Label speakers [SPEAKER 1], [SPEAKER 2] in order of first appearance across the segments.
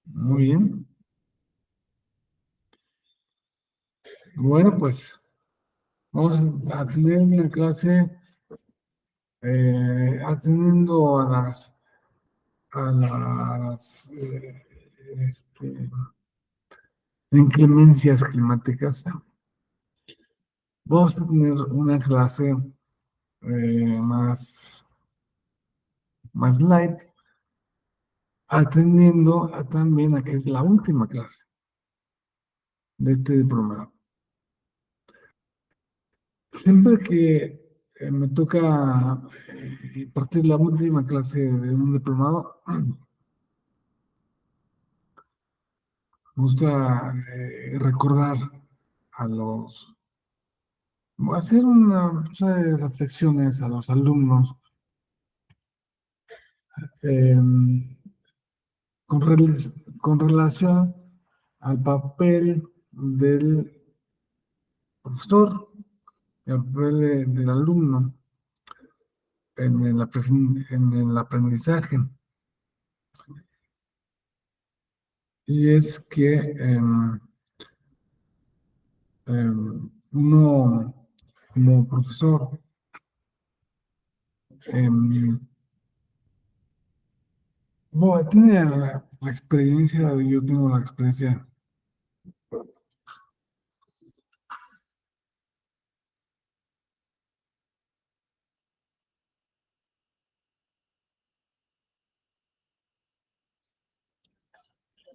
[SPEAKER 1] Muy bien. Bueno, pues vamos a tener una clase atendiendo a las este, inclemencias climáticas. Vamos a tener una clase más light, atendiendo también a que es la última clase de este diplomado. Siempre que me toca partir la última clase de un diplomado, me gusta recordar hacer una serie de reflexiones a los alumnos eh, con relación al papel del profesor, el papel del alumno en el aprendizaje. Y es que uno como profesor em, bueno, tiene la experiencia, yo tengo la experiencia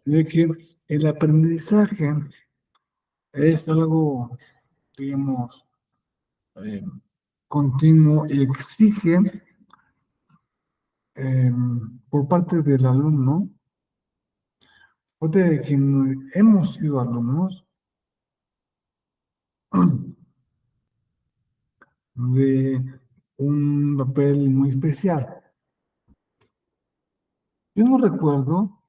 [SPEAKER 1] de que el aprendizaje es algo, digamos, eh, continuo y exige por parte del alumno, o de quien hemos sido alumnos, de un papel muy especial. Yo no recuerdo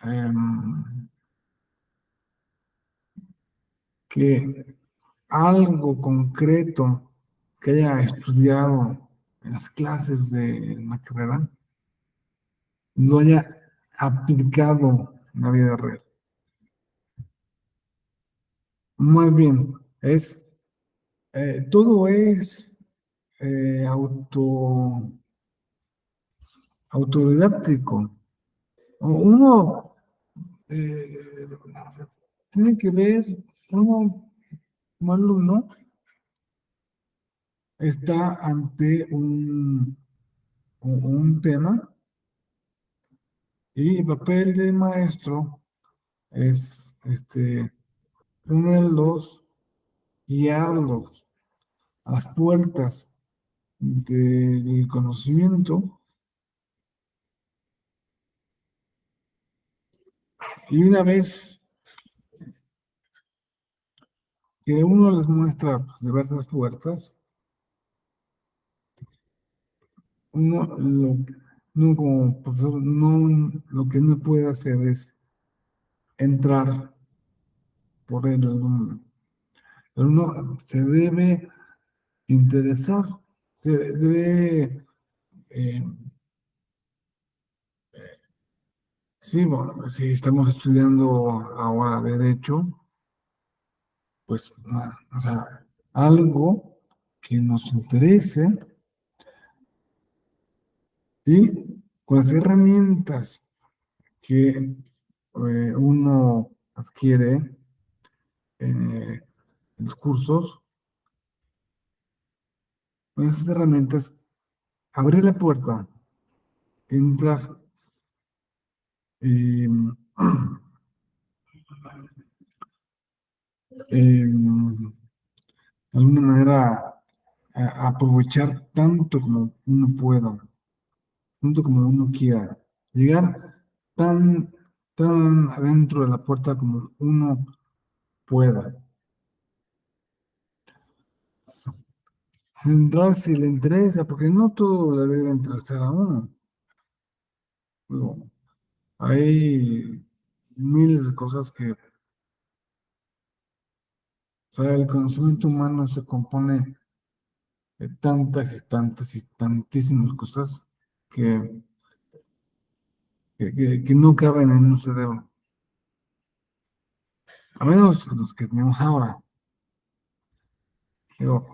[SPEAKER 1] em, que algo concreto que haya estudiado en las clases de la carrera lo haya aplicado en la vida real. Más bien, todo es eh, auto, autodidáctico. Uno eh, tiene que ver, uno como alumno está ante un tema y el papel de maestro es ponerlos, guiarlos a las puertas del conocimiento, y una vez que uno les muestra pues, diversas puertas, uno como profesor, lo que no puede hacer es entrar por el alumno. Uno se debe interesar, se debe, eh, sí, bueno, si estamos estudiando ahora derecho, pues, o sea, algo que nos interese y con las herramientas que uno adquiere en los cursos, con esas herramientas, abrir la puerta, entrar y de alguna manera aprovechar tanto como uno pueda, tanto como uno quiera, llegar tan, tan adentro de la puerta como uno pueda. Entrar si le interesa, porque no todo le debe interesar a uno. Digo, hay miles de cosas que, o sea, el conocimiento humano se compone de tantas y tantas y tantísimas cosas que que no caben en un cerebro, a menos los que tenemos ahora. Pero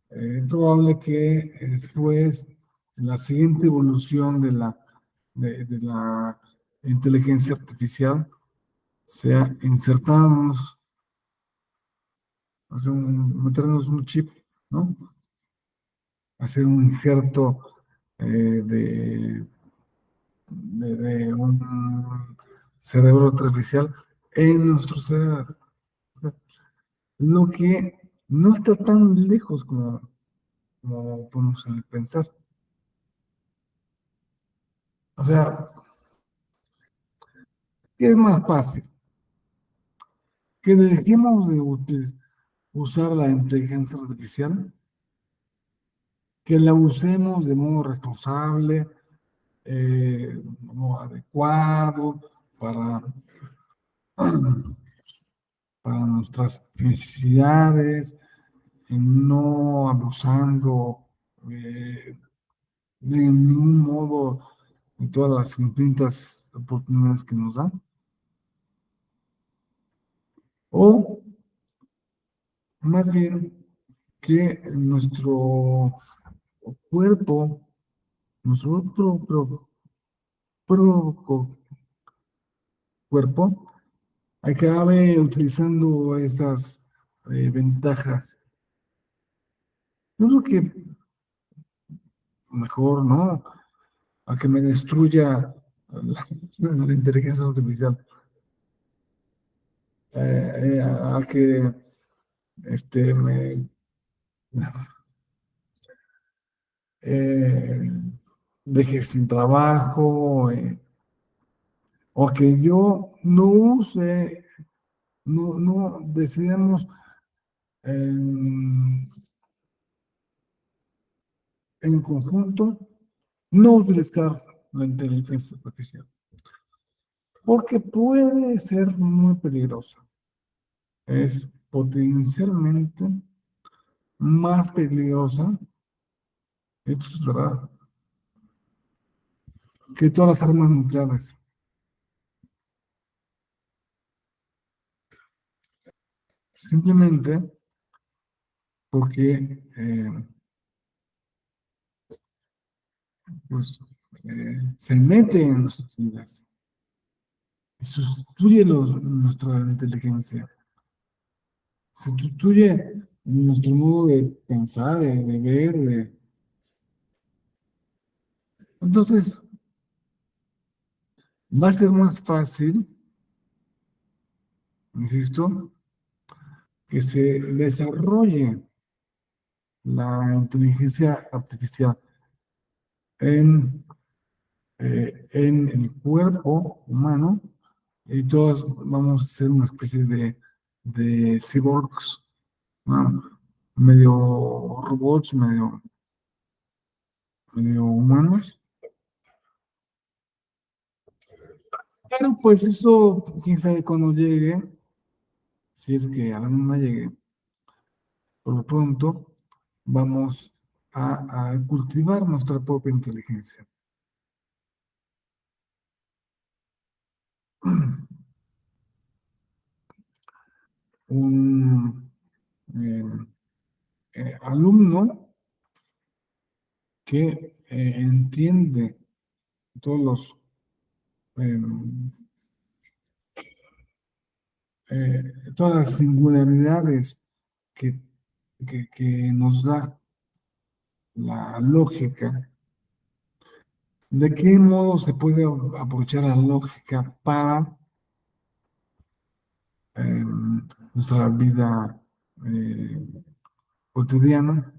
[SPEAKER 1] es probable que después, en la siguiente evolución de la inteligencia artificial, sea insertarnos, o sea, meternos un chip, ¿no? Hacer un injerto de un cerebro artificial en nuestro cerebro. Lo que no está tan lejos como podemos pensar. O sea, ¿qué es más fácil? Que dejemos de usar la inteligencia artificial, que la usemos de modo responsable, de modo adecuado para, para nuestras necesidades, y no abusando de ningún modo de todas las infinitas oportunidades que nos dan. O más bien que cuerpo, nuestro propio cuerpo, acabe utilizando estas ventajas. Yo creo que mejor, ¿no? A que me destruya la inteligencia artificial. A que me eh, deje sin trabajo, o que yo no use, no decidamos en, en conjunto no utilizar la inteligencia artificial, porque puede ser muy peligrosa. Es potencialmente más peligrosa, esto es verdad, que todas las armas nucleares. Simplemente porque pues, se mete en nuestras vidas y sustituye nuestra inteligencia, sustituye nuestro modo de pensar, de ver. Entonces, va a ser más fácil, insisto, que se desarrolle la inteligencia artificial en, en el cuerpo humano y todos vamos a ser una especie de cyborgs, ¿no? Medio robots, medio humanos. Pero pues eso, quién sabe cuándo llegue, si es que alguna llegue. Por lo pronto, vamos a cultivar nuestra propia inteligencia. Un eh, alumno que entiende todos eh, todas las singularidades que, que nos da la lógica, de qué modo se puede aprovechar la lógica para nuestra vida cotidiana,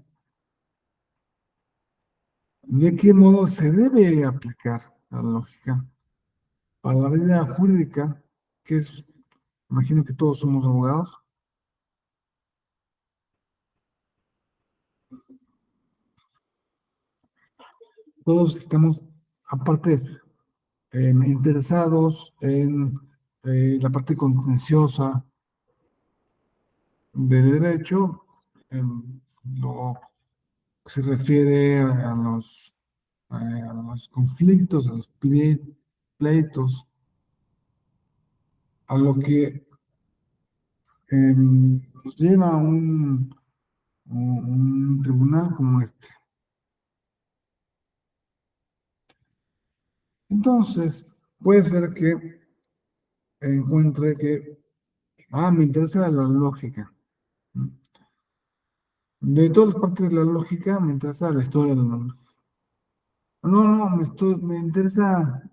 [SPEAKER 1] de qué modo se debe aplicar la lógica para la vida jurídica, que es, imagino que todos somos abogados, todos estamos, aparte, interesados en la parte contenciosa de derecho, en lo que se refiere a los conflictos, a los pleitos, pleitos, a lo que nos lleva a un tribunal como este. Entonces, puede ser que encuentre que, me interesa la lógica. De todas las partes de la lógica, me interesa la historia de la lógica. No, no, me interesa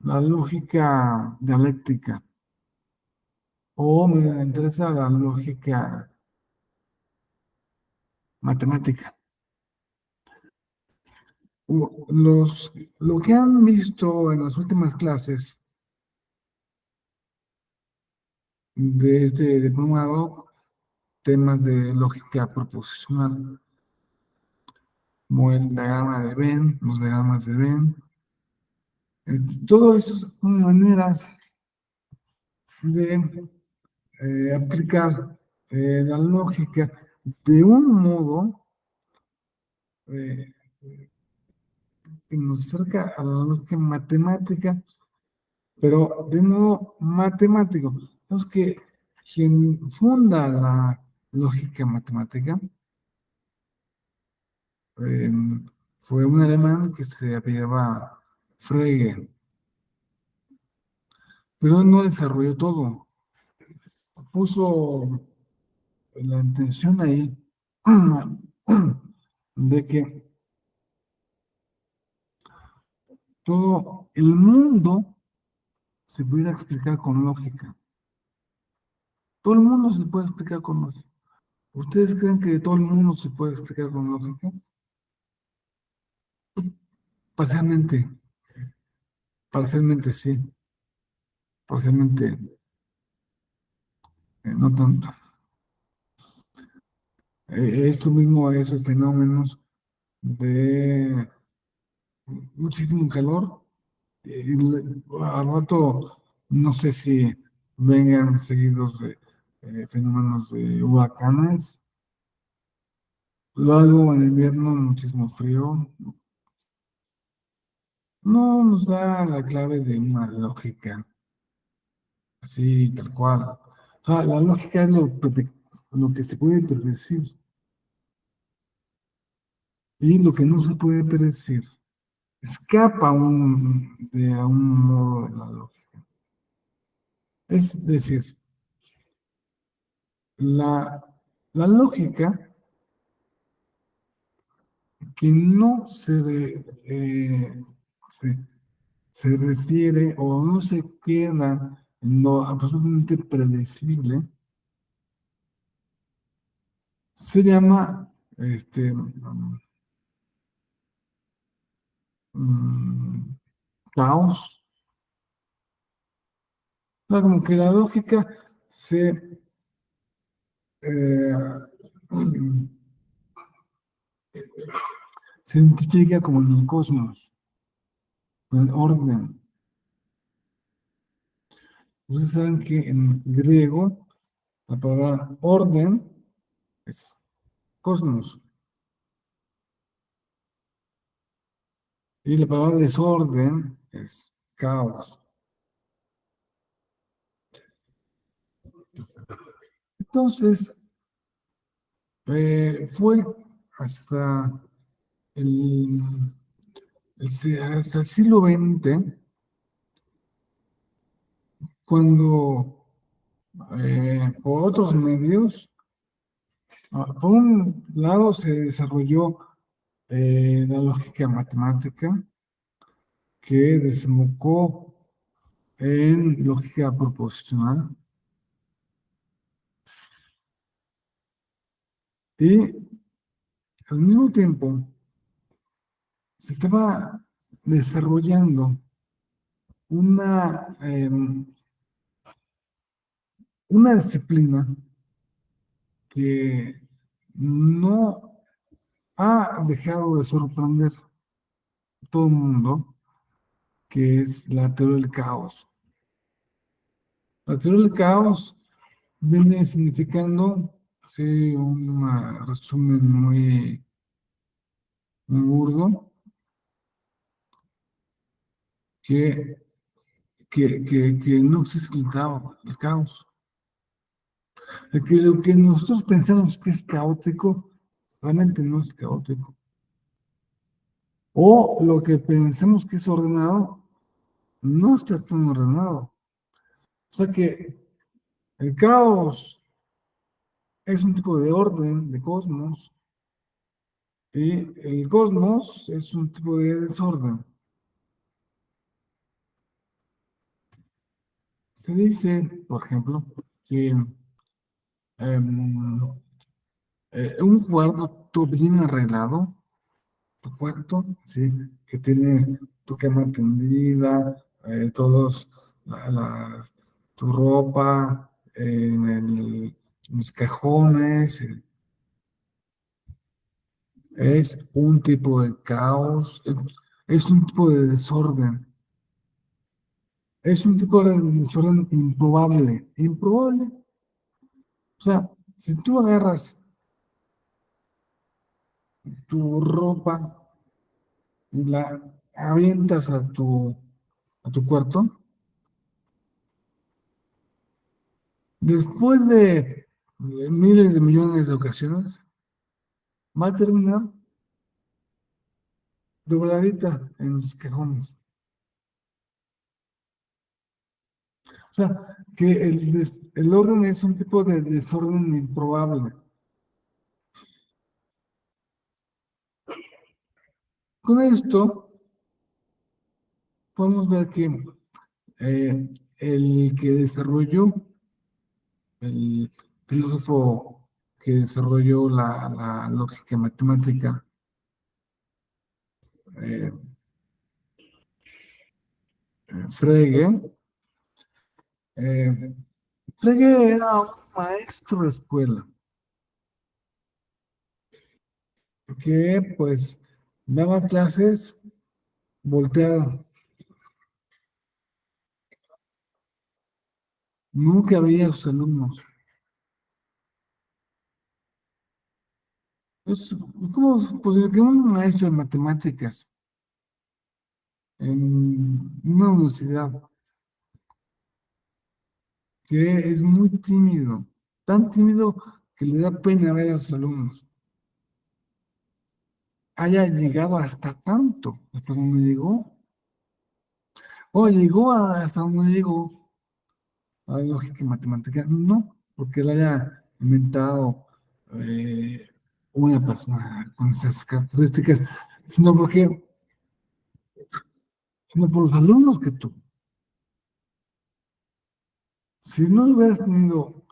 [SPEAKER 1] la lógica dialéctica o me interesa la lógica matemática. Lo que han visto en las últimas clases de este diplomado, temas de lógica proposicional, como el diagrama de Venn, los diagramas de Venn, eh, todo eso son maneras de aplicar la lógica de un modo eh, que nos acerca a la lógica matemática, pero de modo matemático. Entonces, que quien funda la lógica matemática eh, fue un alemán que se apellidaba Frege, pero no desarrolló todo. Puso la intención ahí de que todo el mundo se pudiera explicar con lógica. Todo el mundo se puede explicar con lógica. ¿Ustedes creen que todo el mundo se puede explicar con lógica? Parcialmente, parcialmente sí, parcialmente no tanto. Esto mismo, esos fenómenos de muchísimo calor, al rato no sé si vengan seguidos de fenómenos de huracanes, luego en invierno muchísimo frío, no nos da la clave de una lógica, así tal cual. O sea, la lógica es lo que se puede predecir y lo que no se puede predecir escapa de un modo de la lógica. Es decir, la, la lógica que no se, se refiere o no se queda en lo absolutamente predecible, se llama mm, caos. O sea, como que la lógica eh, se identifica como en el cosmos, con el orden. Ustedes saben que en griego la palabra orden es cosmos y la palabra desorden es caos. Entonces, fue hasta el, hasta el siglo XX cuando por otros medios, por un lado se desarrolló la lógica matemática que desembocó en lógica proposicional y al mismo tiempo se estaba desarrollando una, una disciplina que no ha dejado de sorprender a todo el mundo, que es la teoría del caos. La teoría del caos viene significando, sí, un resumen muy burdo, que, que no existe el caos. De que lo que nosotros pensamos que es caótico, realmente no es caótico. O lo que pensamos que es ordenado, no está tan ordenado. O sea que el caos es un tipo de orden, de cosmos, y el cosmos es un tipo de desorden. Se dice, por ejemplo, que em, un cuarto bien arreglado, tu cuarto, sí, que tienes tu cama tendida, todos, tu ropa en los cajones, es un tipo de caos, es un tipo de desorden, es un tipo de desorden improbable, improbable. O sea, si tú agarras tu ropa y la avientas a tu cuarto, después de miles de millones de ocasiones, va a terminar dobladita en los cajones. O sea, que el orden es un tipo de desorden improbable. Con esto podemos ver que el que desarrolló, el filósofo que desarrolló la lógica matemática, eh, Frege, eh, Frege era un maestro de escuela que pues daba clases volteado. Nunca veía a sus alumnos. Es, ¿cómo es posible que un maestro de matemáticas en una universidad que es muy tímido, tan tímido que le da pena ver a sus alumnos, haya llegado hasta tanto, hasta donde llegó? O llegó hasta donde llegó a la lógica matemática, no porque él haya inventado eh, una persona con esas características, sino porque, sino por los alumnos que tuvo. Si no hubieras tenido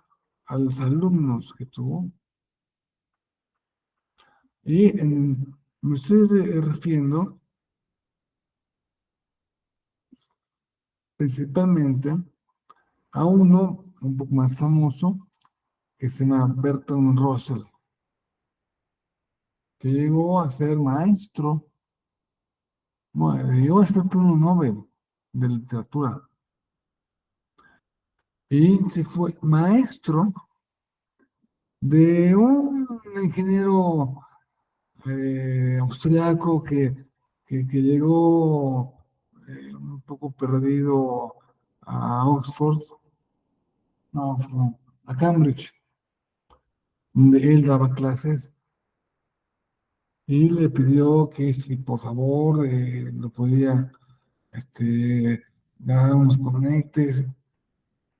[SPEAKER 1] a los alumnos que tuvo, me estoy refiriendo principalmente a uno un poco más famoso que se llama Bertrand Russell, que llegó a ser maestro, bueno, llegó a ser premio Nobel de literatura y se fue maestro de un ingeniero austriaco que llegó un poco perdido a Oxford, no, a Cambridge, donde él daba clases y le pidió que si por favor lo podía dar unos conectes.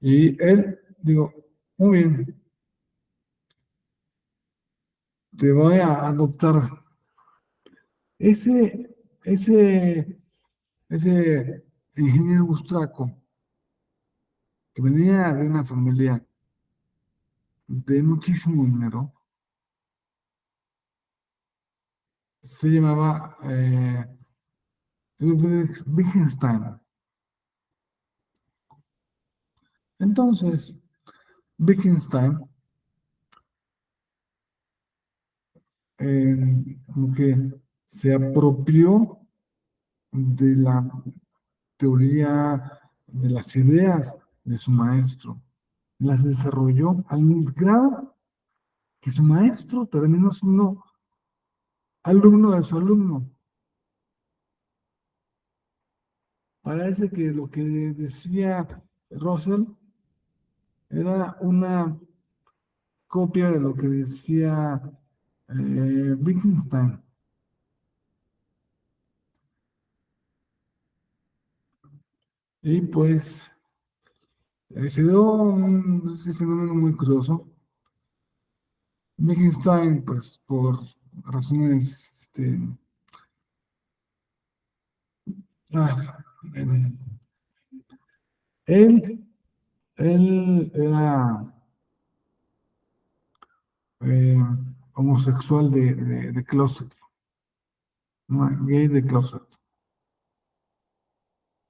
[SPEAKER 1] Y él, digo, muy bien, te voy a adoptar. Ese, ese, ese ingeniero austriaco que venía de una familia de muchísimo dinero, se llamaba Ludwig Wittgenstein. Entonces, Wittgenstein, eh, como que se apropió de la teoría, de las ideas de su maestro, las desarrolló al grado que su maestro terminó siendo alumno de su alumno. parece que lo que decía Russell era una copia de lo que decía Wittgenstein. Y pues se dio un fenómeno muy curioso. Wittgenstein, pues por razones, ah, em, él, él era eh, homosexual de closet, no, gay de closet.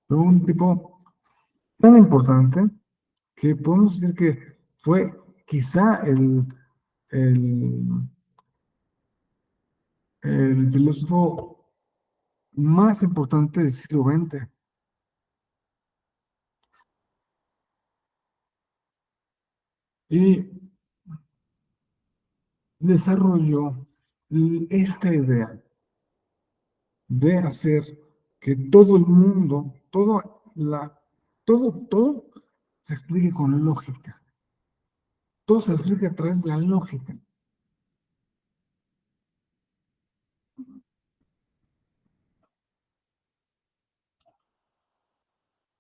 [SPEAKER 1] Fue un tipo tan importante que podemos decir que fue quizá el, el filósofo más importante del siglo XX. Y desarrolló esta idea de hacer que todo el mundo, todo se explique con lógica. Todo se explica a través de la lógica.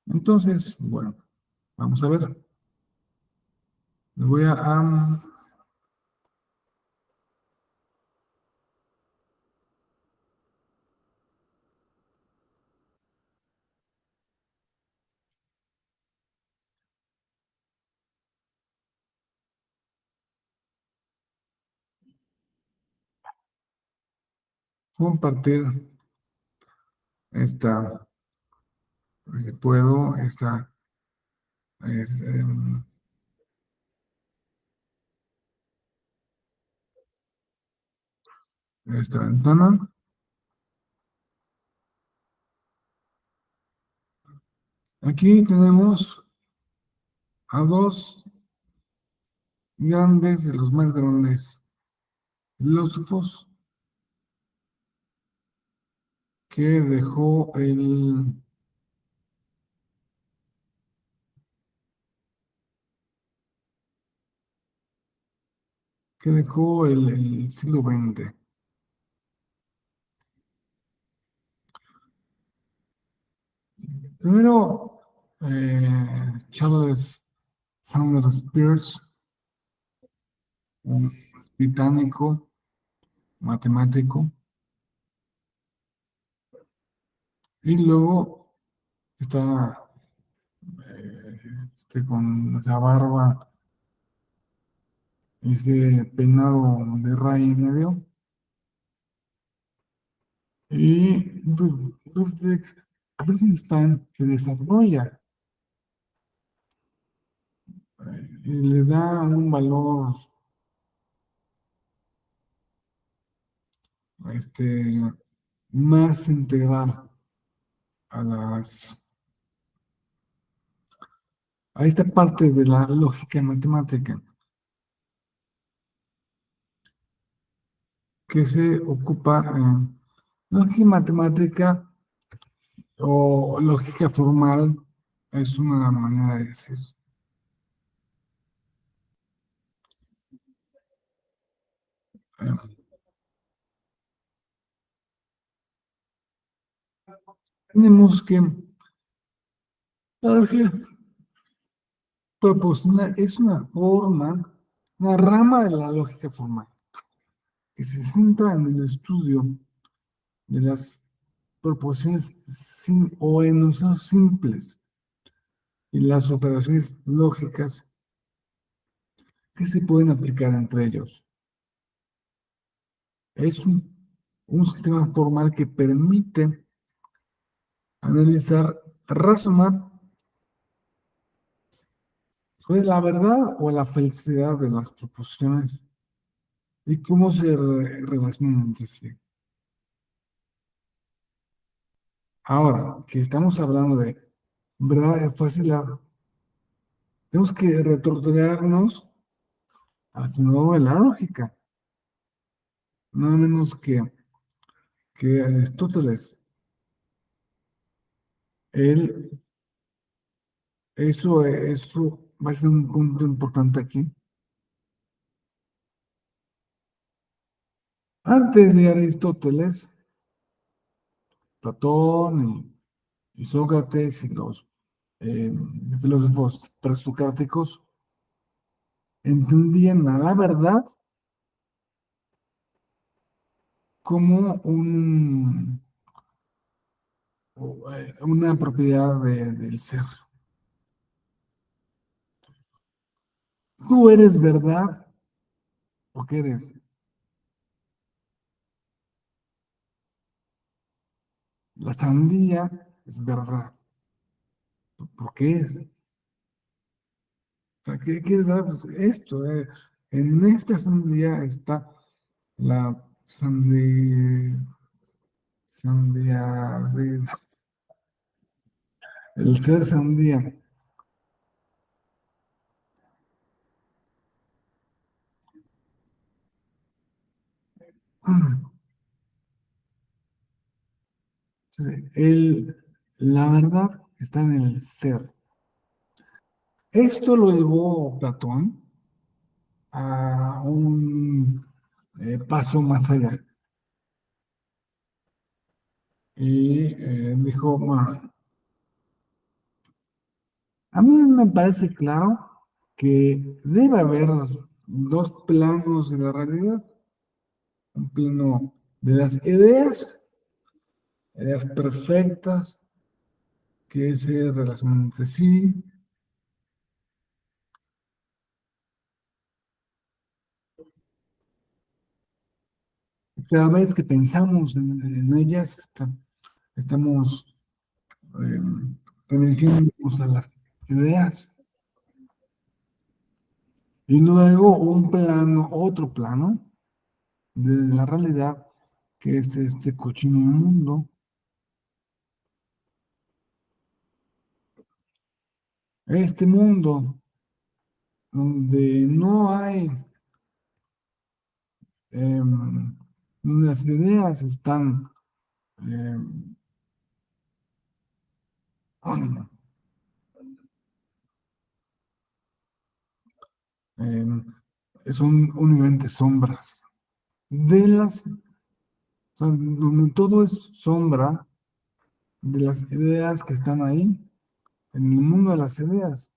[SPEAKER 1] Entonces, bueno, vamos a ver. Le voy a compartir esta, si puedo, es, em, esta ventana. Aquí tenemos a dos grandes, de los más grandes filósofos que dejó el siglo XX. Primero, Charles Sanders Peirce, un británico matemático, y luego está con esa barba, ese peinado de raya y medio, y Ludwig Wittgenstein que desarrolla y le da un valor este, más integral a a esta parte de la lógica matemática que se ocupa en lógica matemática o lógica formal, es una manera de decir. eh, Tenemos que la lógica proposicional es una forma, una rama de la lógica formal que se centra en el estudio de las proposiciones o enunciados simples y las operaciones lógicas que se pueden aplicar entre ellos. Es un sistema formal que permite analizar, razonar sobre la verdad o la felicidad de las proposiciones y cómo se relacionan entre sí. Ahora que estamos hablando de verdad y falsedad, tenemos que retrotraernos al nuevo de la lógica, nada menos que Aristóteles. Él, eso va a ser un punto importante aquí. Antes de Aristóteles, Platón y Sócrates y los eh, filósofos presocráticos entendían a la verdad como una propiedad del ser. Tú eres verdad porque eres. La sandía es verdad porque es. O sea, ¿qué es verdad? Pues esto, en esta sandía está la sandía, sandía, el ser sandía. Entonces, la verdad está en el ser. Esto lo llevó Platón a un paso más allá y dijo, bueno, a mí me parece claro que debe haber dos planos de la realidad, un plano de las ideas, ideas perfectas que se relacionan entre sí, cada vez que pensamos en ellas, estamos eh, remitiéndonos a las ideas. Y luego un plano, otro plano de la realidad, que es este cochino mundo. Este mundo donde no hay, donde las ideas están, em, em, son únicamente sombras de o sea, donde todo es sombra de las ideas que están ahí, en el mundo de las ideas.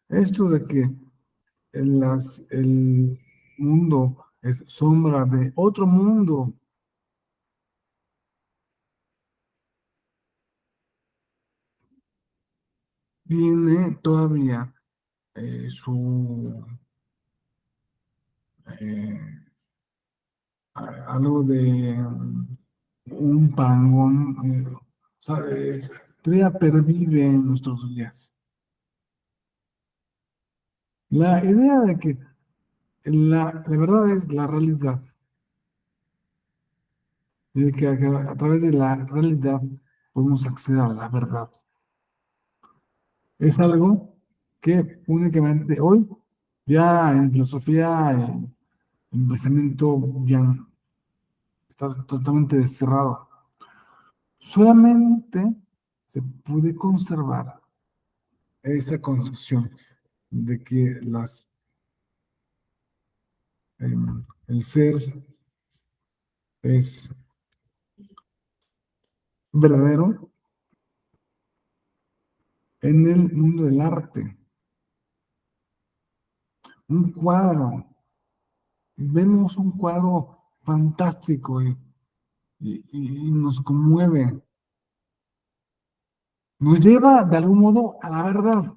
[SPEAKER 1] Esto de que el mundo es sombra de otro mundo, tiene todavía eh, algo de un parangón, o sea, todavía pervive en nuestros días. La idea de que la verdad es la realidad, y de que a través de la realidad podemos acceder a la verdad. Es algo que únicamente hoy, ya en filosofía, en pensamiento, ya está totalmente desterrado. Solamente se puede conservar esa concepción de que el ser es verdadero en el mundo del arte. Un cuadro, vemos un cuadro fantástico y nos conmueve, nos lleva de algún modo a la verdad,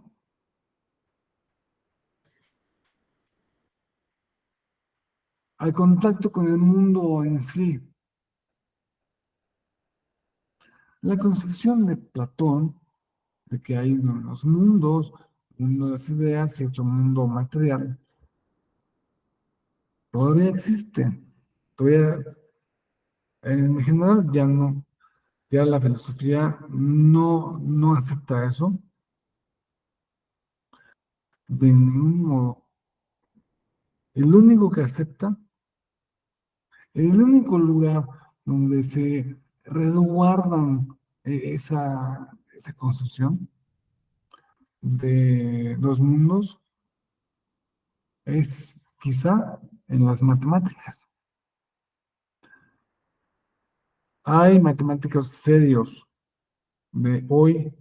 [SPEAKER 1] al contacto con el mundo en sí. La concepción de Platón, de que hay unos mundos, un mundo de las ideas y otro mundo material, todavía existe. Todavía, en general, ya no, ya la filosofía no acepta eso de ningún modo. El único que acepta, el único lugar donde se resguardan esa concepción de los mundos es quizá en las matemáticas. Hay matemáticos serios de hoy,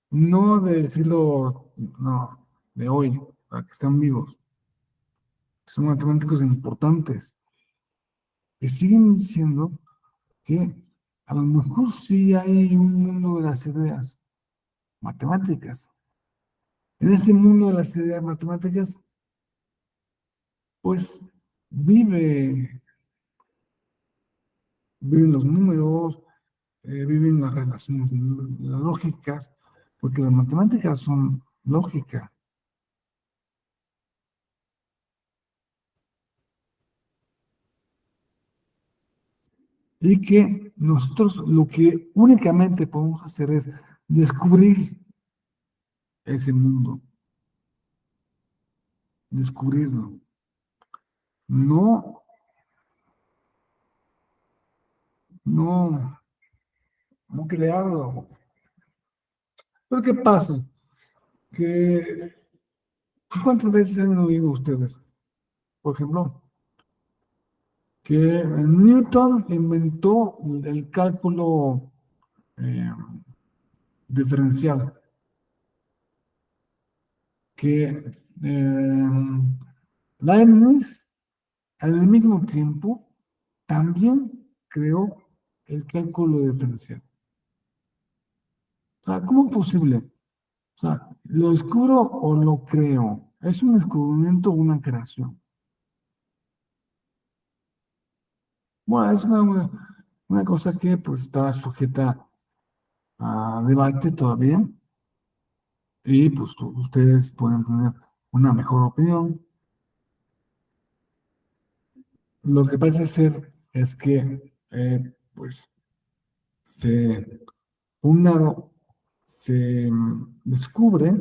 [SPEAKER 1] no del siglo, no, de hoy, para que están vivos. Son matemáticos importantes que siguen diciendo que a lo mejor sí hay un mundo de las ideas matemáticas. En ese mundo de las ideas matemáticas, pues vive, viven los números, viven las relaciones lógicas, porque las matemáticas son lógica. Y que nosotros lo que únicamente podemos hacer es descubrir ese mundo, descubrirlo, no, no, no crearlo. Pero ¿qué pasa? Que, ¿cuántas veces han oído ustedes, por ejemplo, que Newton inventó el cálculo eh, diferencial, que Leibniz al mismo tiempo también creó el cálculo diferencial? O sea, ¿cómo es posible? O sea, ¿lo descubro o lo creo? ¿Es un descubrimiento o una creación? Bueno, es una cosa que pues está sujeta a debate todavía y pues ustedes pueden tener una mejor opinión. Lo que parece ser es que pues se, un lado se descubre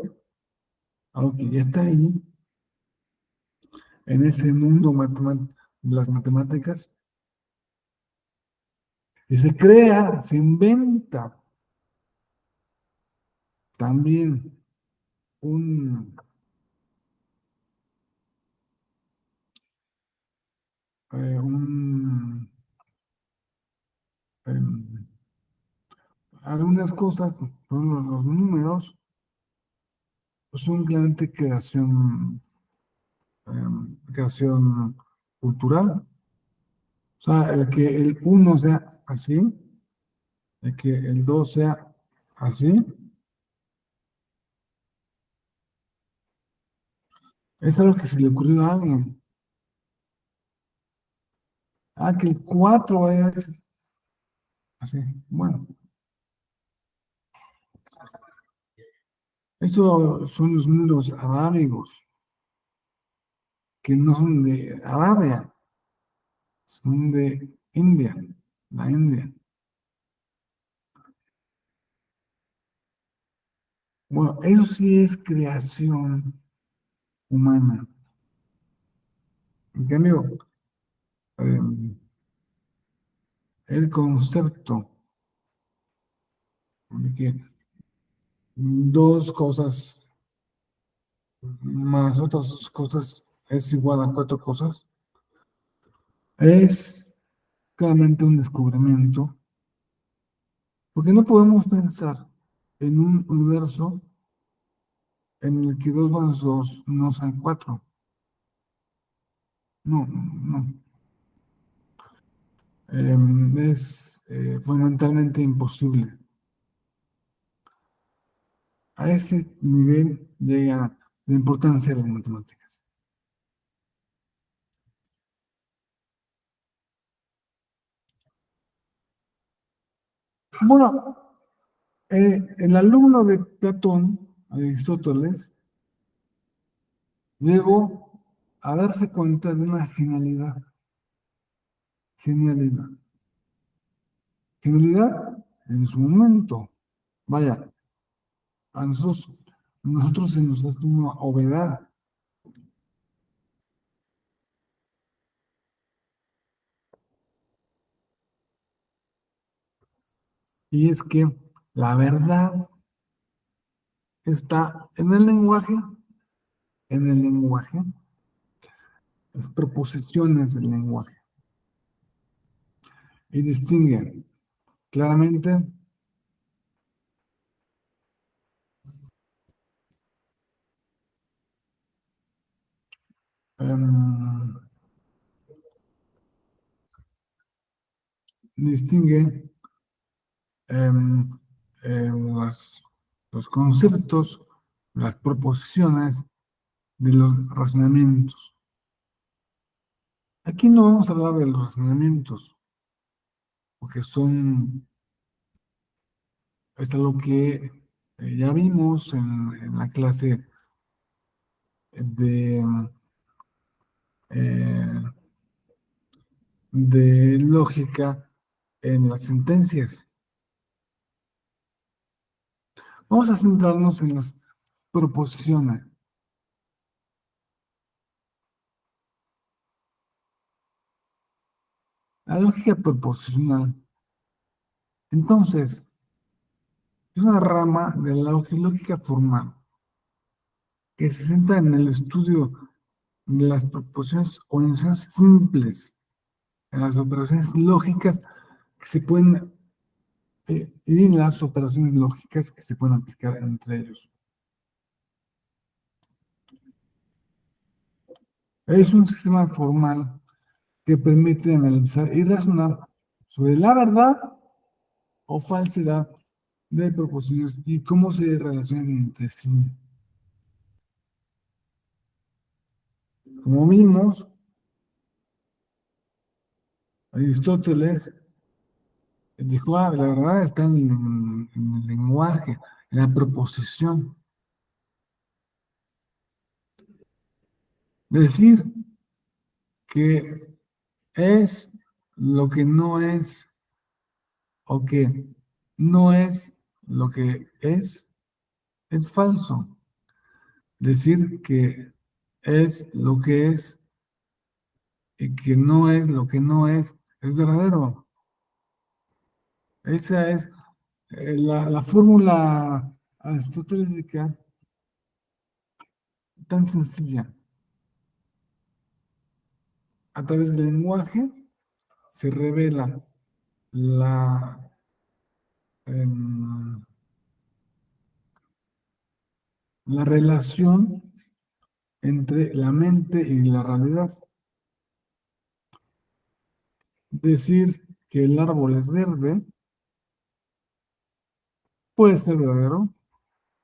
[SPEAKER 1] algo que ya está ahí en ese mundo de las matemáticas y se crea, se inventa también un, un em, algunas cosas, son los números, pues son claramente creación cultural. O sea, el que el uno sea así, el que el 2 sea así, es algo que se le ocurrió a alguien. Ah, que el 4 es así. Bueno, estos son los números arábigos, que no son de Arabia, son de India, la India. Bueno, eso sí es creación humana. En cambio, eh, el concepto de que dos cosas más otras dos cosas es igual a cuatro cosas, es claramente un descubrimiento, porque no podemos pensar en un universo en el que 2 más 2 no sean 4. No, no. Es fundamentalmente imposible. A ese nivel llega la importancia de las matemáticas. Bueno, el alumno de Platón, Aristóteles, llegó a darse cuenta de una genialidad. Genialidad. Genialidad en su momento. Vaya, a nosotros se nos da una obedad. y es que la verdad está en el lenguaje, las proposiciones del lenguaje, y distingue claramente em, distingue em, los conceptos, las proposiciones de los razonamientos. Aquí no vamos a hablar de los razonamientos, porque es algo que ya vimos en la clase de, eh, de lógica en las sentencias. Vamos a centrarnos en las proposiciones. La lógica proposicional, entonces, es una rama de la lógica formal que se centra en el estudio de las proposiciones o organizaciones simples, en las operaciones lógicas que se pueden, y en las operaciones lógicas que se pueden aplicar entre ellos. Es un sistema formal que permite analizar y razonar sobre la verdad o falsedad de proposiciones y cómo se relacionan entre sí. Como vimos, Aristóteles dijo, la verdad está en el lenguaje, en la proposición. Decir que es lo que no es o que no es lo que es falso. Decir que es lo que es y que no es lo que no es verdadero. Esa es la fórmula aristotélica tan sencilla. A través del lenguaje se revela la, em, la relación entre la mente y la realidad. Decir que el árbol es verde puede ser verdadero,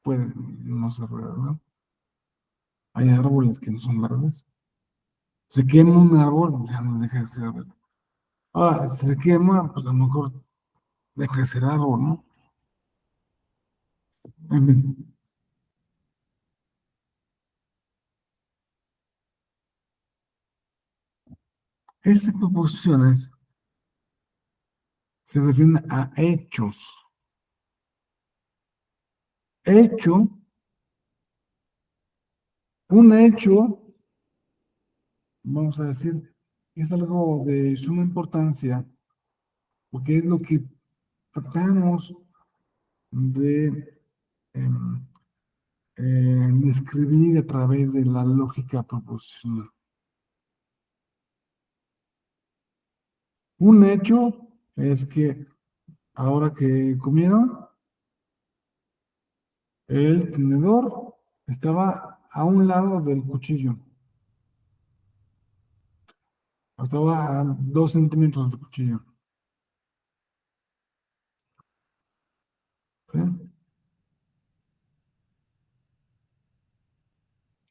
[SPEAKER 1] puede no ser verdadero. Hay árboles que no son verdes. Se quema un árbol, ya no deja de ser verde. Ahora, si se quema, pues a lo mejor deja de ser árbol, ¿no? En fin, estas proposiciones se refieren a hechos. Hecho, un hecho, vamos a decir, es algo de suma importancia, porque es lo que tratamos de em, describir a través de la lógica proposicional. Un hecho es que ahora que comieron, el tenedor estaba a un lado del cuchillo. Estaba a 2 centímetros del cuchillo. ¿Sí?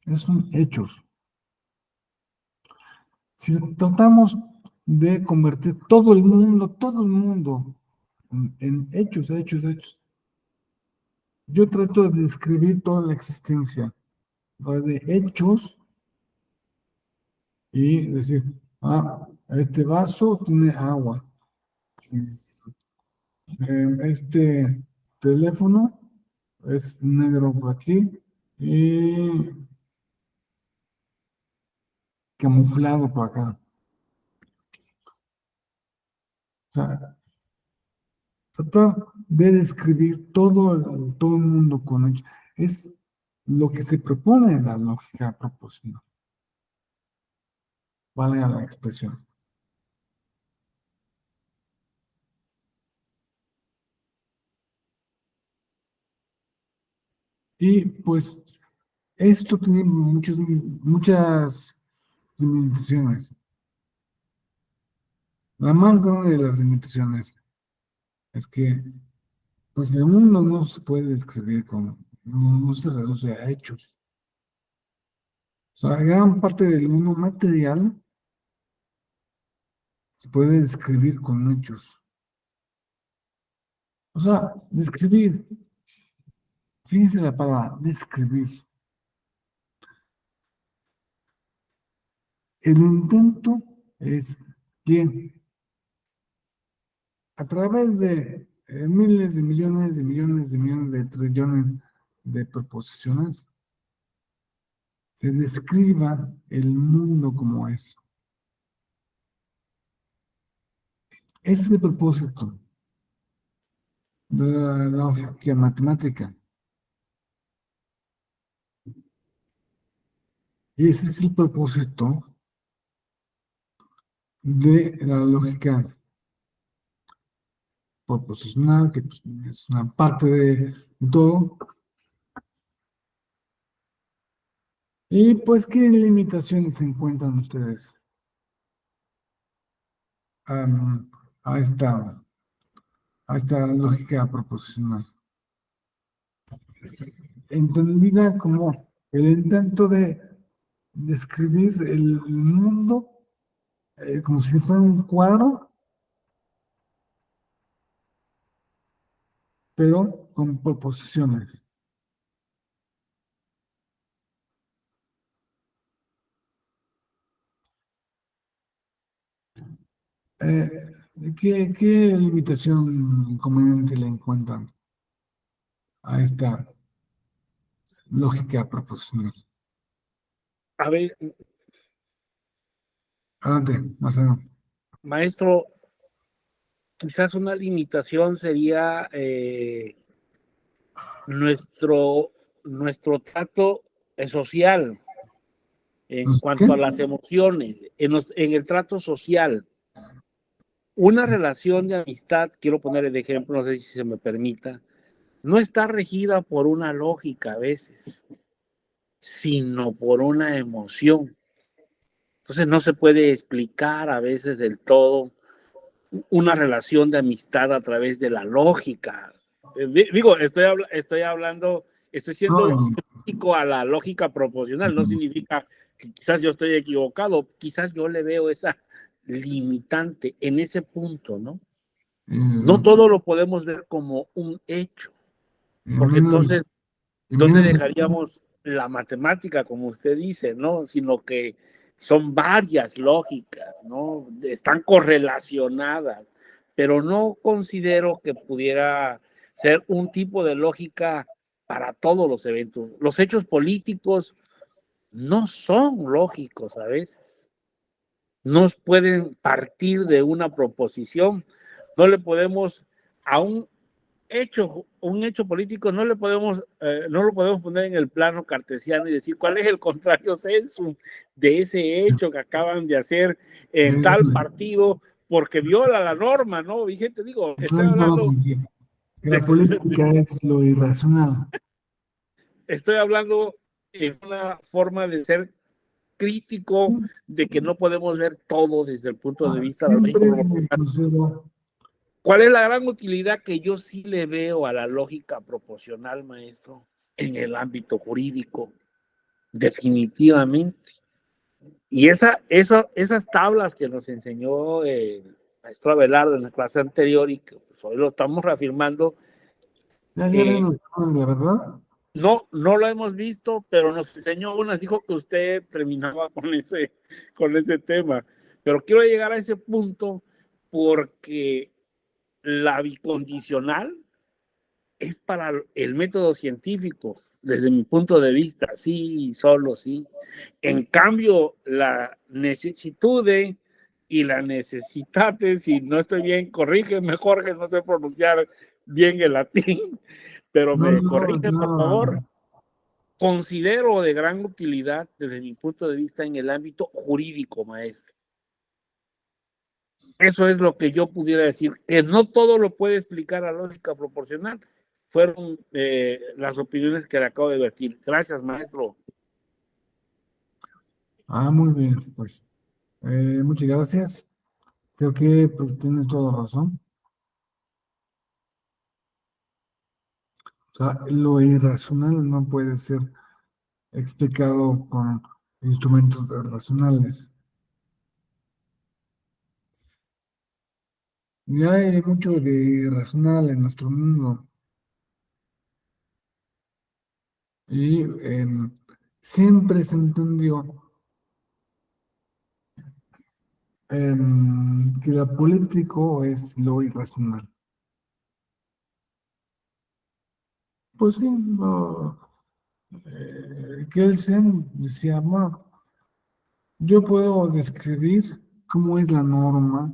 [SPEAKER 1] Esos son hechos. Si tratamos de convertir todo el mundo en hechos, hechos, hechos, yo trato de describir toda la existencia a través de hechos y decir, este vaso tiene agua, este teléfono es negro por aquí y camuflado por acá. O sea, tratar de describir todo el mundo con hechos. Es lo que se propone en la lógica proposicional. Vale la expresión. Y pues esto tiene muchas limitaciones. La más grande de las limitaciones es que pues el mundo no se puede describir no se reduce a hechos. O sea, gran parte del mundo material se puede describir con hechos. O sea, describir, fíjense la palabra, describir. El intento es que a través de miles de millones de millones de millones de trillones de proposiciones se describa el mundo como es. Ese es el propósito de la lógica matemática. Y ese es el propósito de la lógica proposicional, que pues, es una parte de todo. Y pues, ¿qué limitaciones encuentran ustedes um, a esta, a esta lógica proposicional? Entendida como el intento de describir el mundo como si fuera un cuadro, pero con proposiciones. Eh, ¿qué limitación inconveniente le encuentran a esta lógica proposicional?
[SPEAKER 2] A ver,
[SPEAKER 1] Adelante, Marcelo.
[SPEAKER 2] maestro, quizás una limitación sería nuestro trato social en
[SPEAKER 1] ¿Qué?
[SPEAKER 2] cuanto a las emociones, en el trato social. Una relación de amistad, quiero poner el ejemplo, no sé si se me permita, no está regida por una lógica a veces, sino por una emoción. Entonces no se puede explicar a veces del todo una relación de amistad a través de la lógica. Digo, estoy siendo
[SPEAKER 1] No,
[SPEAKER 2] crítico a la lógica proporcional, no significa que quizás yo estoy equivocado, quizás yo le veo esa limitante en ese punto, ¿no? No todo lo podemos ver como un hecho, porque entonces,
[SPEAKER 1] y
[SPEAKER 2] ¿dónde
[SPEAKER 1] menos,
[SPEAKER 2] dejaríamos la matemática, como usted dice, ¿no? Sino que son varias lógicas, ¿no? Están correlacionadas, pero no considero que pudiera ser un tipo de lógica para todos los eventos. Los hechos políticos no son lógicos a veces, no pueden partir de una proposición, no le podemos a un hecho político no lo podemos poner en el plano cartesiano y decir cuál es el contrario sensu de ese hecho que acaban de hacer en tal partido porque viola la norma, ¿no? Vigente, digo,
[SPEAKER 1] estoy de acuerdo con que la
[SPEAKER 2] de,
[SPEAKER 1] política es lo irracional.
[SPEAKER 2] estoy hablando en una forma de ser crítico de que no podemos ver todo desde el punto de vista
[SPEAKER 1] Siempre
[SPEAKER 2] lógico.
[SPEAKER 1] se considera
[SPEAKER 2] ¿Cuál es la gran utilidad que yo sí le veo a la lógica proporcional, maestro, en el ámbito jurídico? Definitivamente. Y esas tablas que nos enseñó el maestro Abelardo en la clase anterior y que pues, hoy lo estamos reafirmando,
[SPEAKER 1] ya menos, la verdad.
[SPEAKER 2] no lo hemos visto, pero nos enseñó unas, dijo que usted terminaba con ese tema. Pero quiero llegar a ese punto porque la bicondicional es para el método científico, desde mi punto de vista, sí, solo sí. En cambio, la necessitud y la necessitate, si no estoy bien, corrígeme, Jorge, no sé pronunciar bien el latín, pero
[SPEAKER 1] No,
[SPEAKER 2] me
[SPEAKER 1] no,
[SPEAKER 2] corrige, por favor.
[SPEAKER 1] no.
[SPEAKER 2] Considero de gran utilidad desde mi punto de vista en el ámbito jurídico, maestro. Eso es lo que yo pudiera decir, que no todo lo puede explicar la lógica proporcional. Fueron las opiniones que le acabo de vertir. Gracias, maestro.
[SPEAKER 1] Muy bien, pues muchas gracias. Creo que pues tienes toda razón. O sea, lo irracional no puede ser explicado con instrumentos racionales. Y hay mucho de irracional en nuestro mundo. Y siempre se entendió que lo político es lo irracional. Pues sí, Kelsen decía, bueno, yo puedo describir cómo es la norma,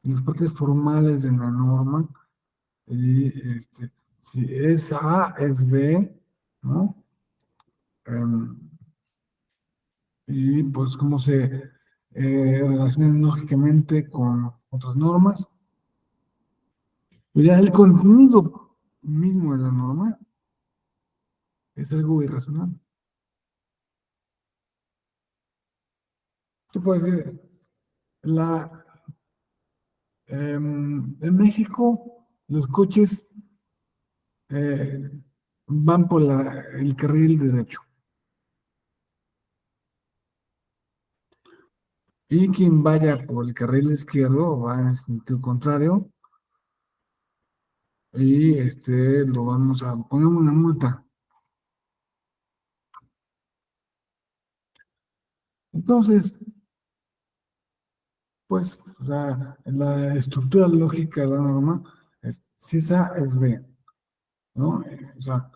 [SPEAKER 1] las partes formales de la norma, y si es A, es B, ¿no? Em, y pues cómo se relacionan lógicamente con otras normas. Pero ya el contenido mismo de la norma es algo irracional. Tú puedes decir, en México los coches eh, van por el carril derecho. Y quien vaya por el carril izquierdo va en sentido contrario y lo vamos a poner una multa. Entonces, pues, o sea, la estructura lógica de la norma es si es A, es B, ¿no? O sea,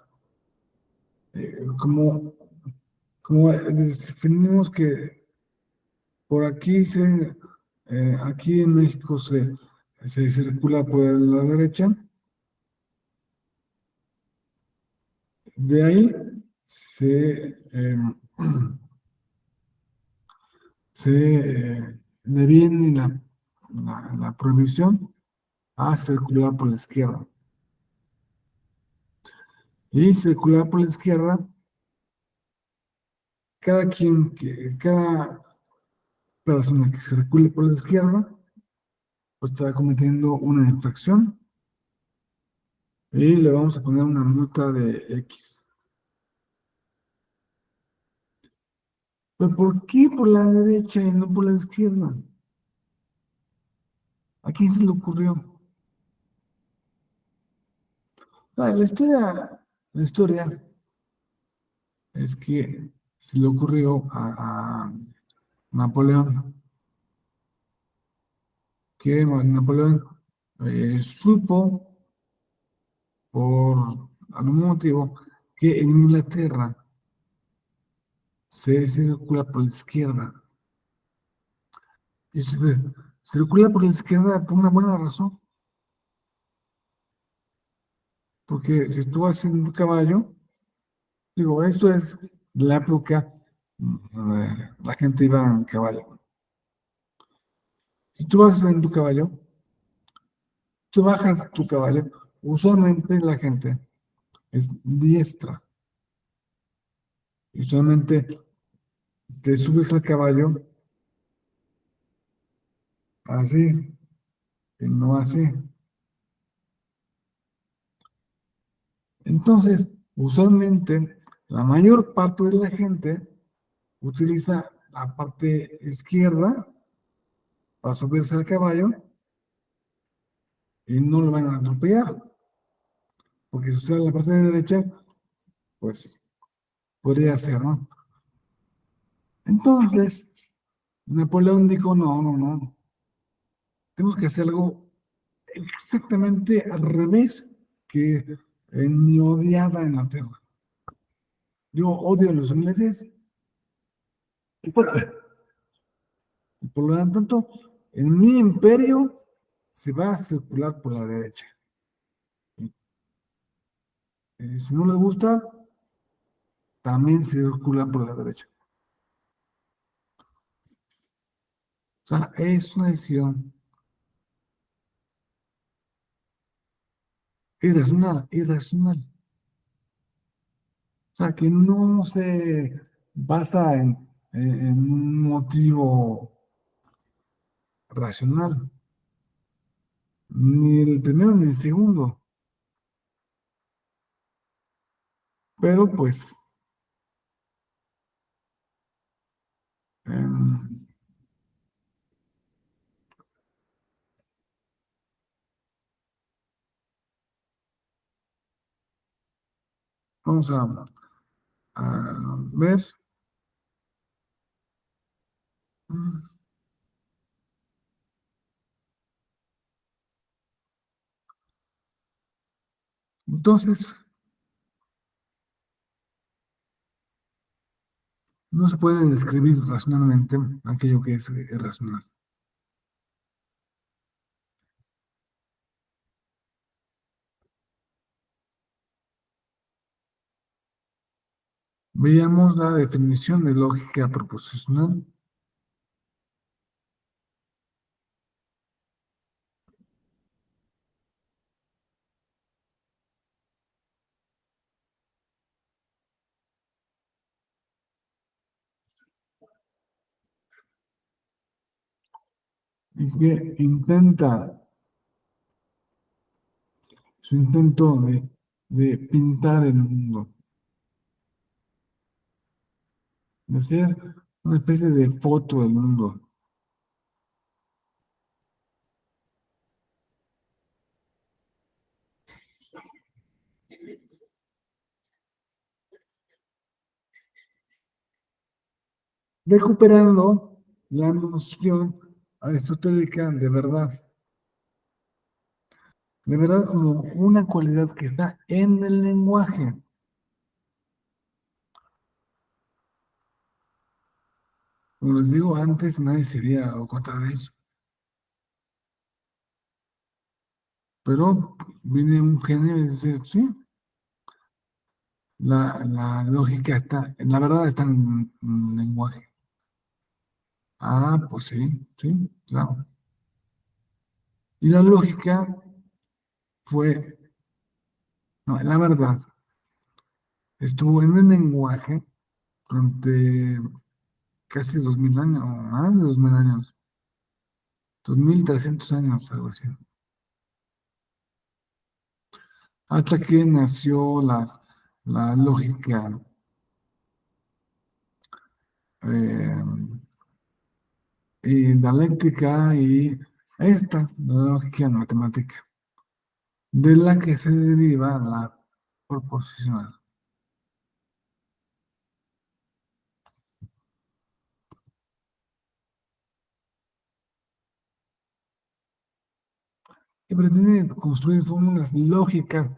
[SPEAKER 1] como definimos que por aquí en México se circula por la derecha, de ahí le viene la prohibición a circular por la izquierda. Y circular por la izquierda, cada persona que circule por la izquierda, pues está cometiendo una infracción y le vamos a poner una multa de X. ¿Pero por qué por la derecha y no por la izquierda? ¿A quién se le ocurrió? La historia es que se le ocurrió a Napoleón, que Napoleón supo por algún motivo que en Inglaterra se circula por la izquierda. Y se circula por la izquierda por una buena razón. Porque si tú vas en un caballo, digo, esto es la época, la gente iba en caballo. Si tú vas en tu caballo, tú bajas tu caballo, usualmente la gente es diestra. Y usualmente te subes al caballo así, y no así. Entonces, usualmente, la mayor parte de la gente utiliza la parte izquierda para subirse al caballo y no lo van a atropellar. Porque si usted en la parte de derecha, pues podría ser, ¿no? Entonces, Napoleón dijo, no, no, no, tenemos que hacer algo exactamente al revés que en mi odiada Inglaterra. Yo odio a los ingleses y por lo tanto En mi imperio se va a circular por la derecha. Si no le gusta, también circula por la derecha. O sea, es una decisión irracional. O sea, que no se basa en un motivo racional, ni el primero ni el segundo. Pero pues, em, vamos a ver. Mm, Entonces, no se puede describir racionalmente aquello que es irracional. Veamos la definición de lógica proposicional. Y que su intento de pintar el mundo, de ser una especie de foto del mundo, recuperando la noción aristotélica de verdad como una cualidad que está en el lenguaje. Como les digo, antes nadie se había dado cuenta de eso, pero viene un genio y dice, sí, la lógica está, la verdad está en el lenguaje. Ah, pues sí, sí, claro. Y la lógica fue, no, la verdad, estuvo en el lenguaje durante casi 2000 años, o más de 2000 años, 2300 años, algo así. Hasta que nació la lógica eh, dialéctica y la lógica matemática, de la que se deriva la proposicional, que pretende construir fórmulas lógicas.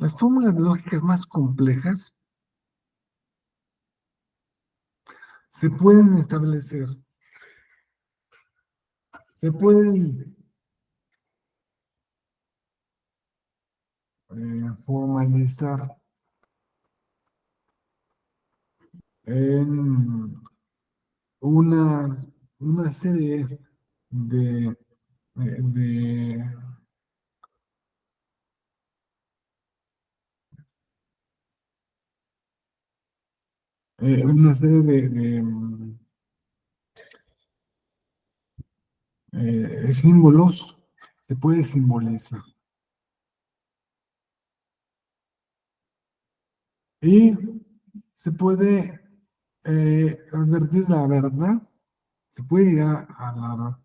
[SPEAKER 1] Las fórmulas lógicas más complejas se pueden establecer, se pueden formalizar en una, una serie de una serie símbolos, se puede simbolizar. Y se puede advertir la verdad, se puede llegar a la verdad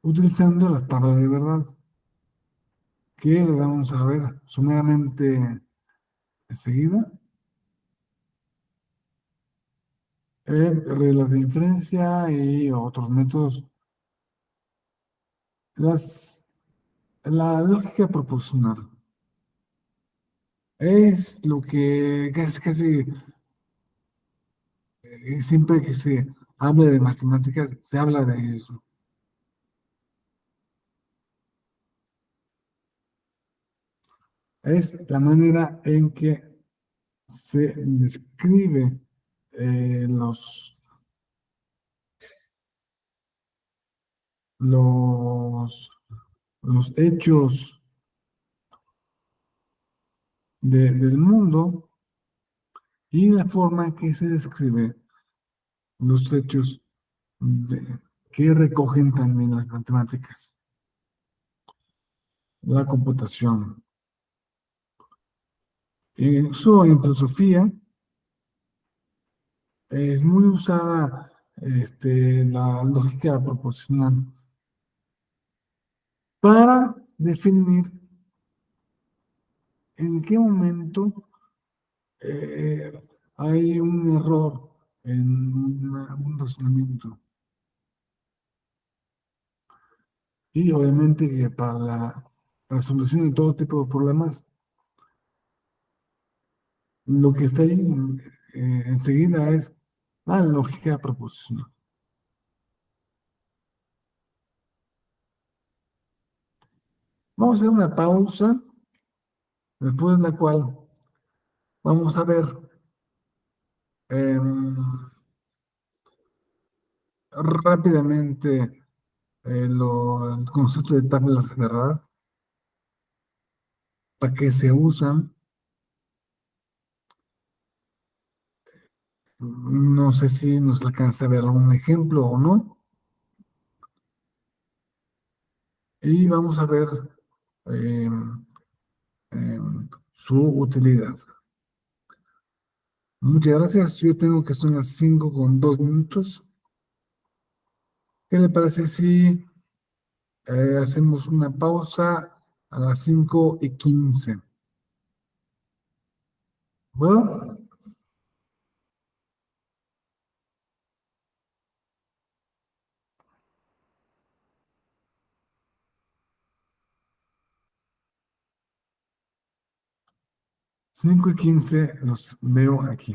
[SPEAKER 1] utilizando las tablas de verdad, que las vamos a ver sumamente enseguida. Reglas de inferencia y otros métodos. La lógica proposicional Es lo que casi siempre que se habla de matemáticas, se habla de eso. Es la manera en que se describe eh, los, los, los hechos del mundo y la forma en que se describe los hechos que recogen también las matemáticas, la computación. Eso en filosofía es muy usada la lógica proposicional para definir en qué momento eh, hay un error en un razonamiento. Y obviamente que para la resolución de todo tipo de problemas, lo que está ahí enseguida es la lógica proposicional. Vamos a hacer una pausa, después de la cual vamos a ver em, rápidamente el concepto de tablas cerradas, para qué se usan. No sé si nos alcanza a ver algún ejemplo o no. Y vamos a ver em, su utilidad. Muchas gracias. Yo tengo que son las 5:02. ¿Qué le parece si hacemos una pausa a las 5:15? Bueno, 5:15 los veo aquí.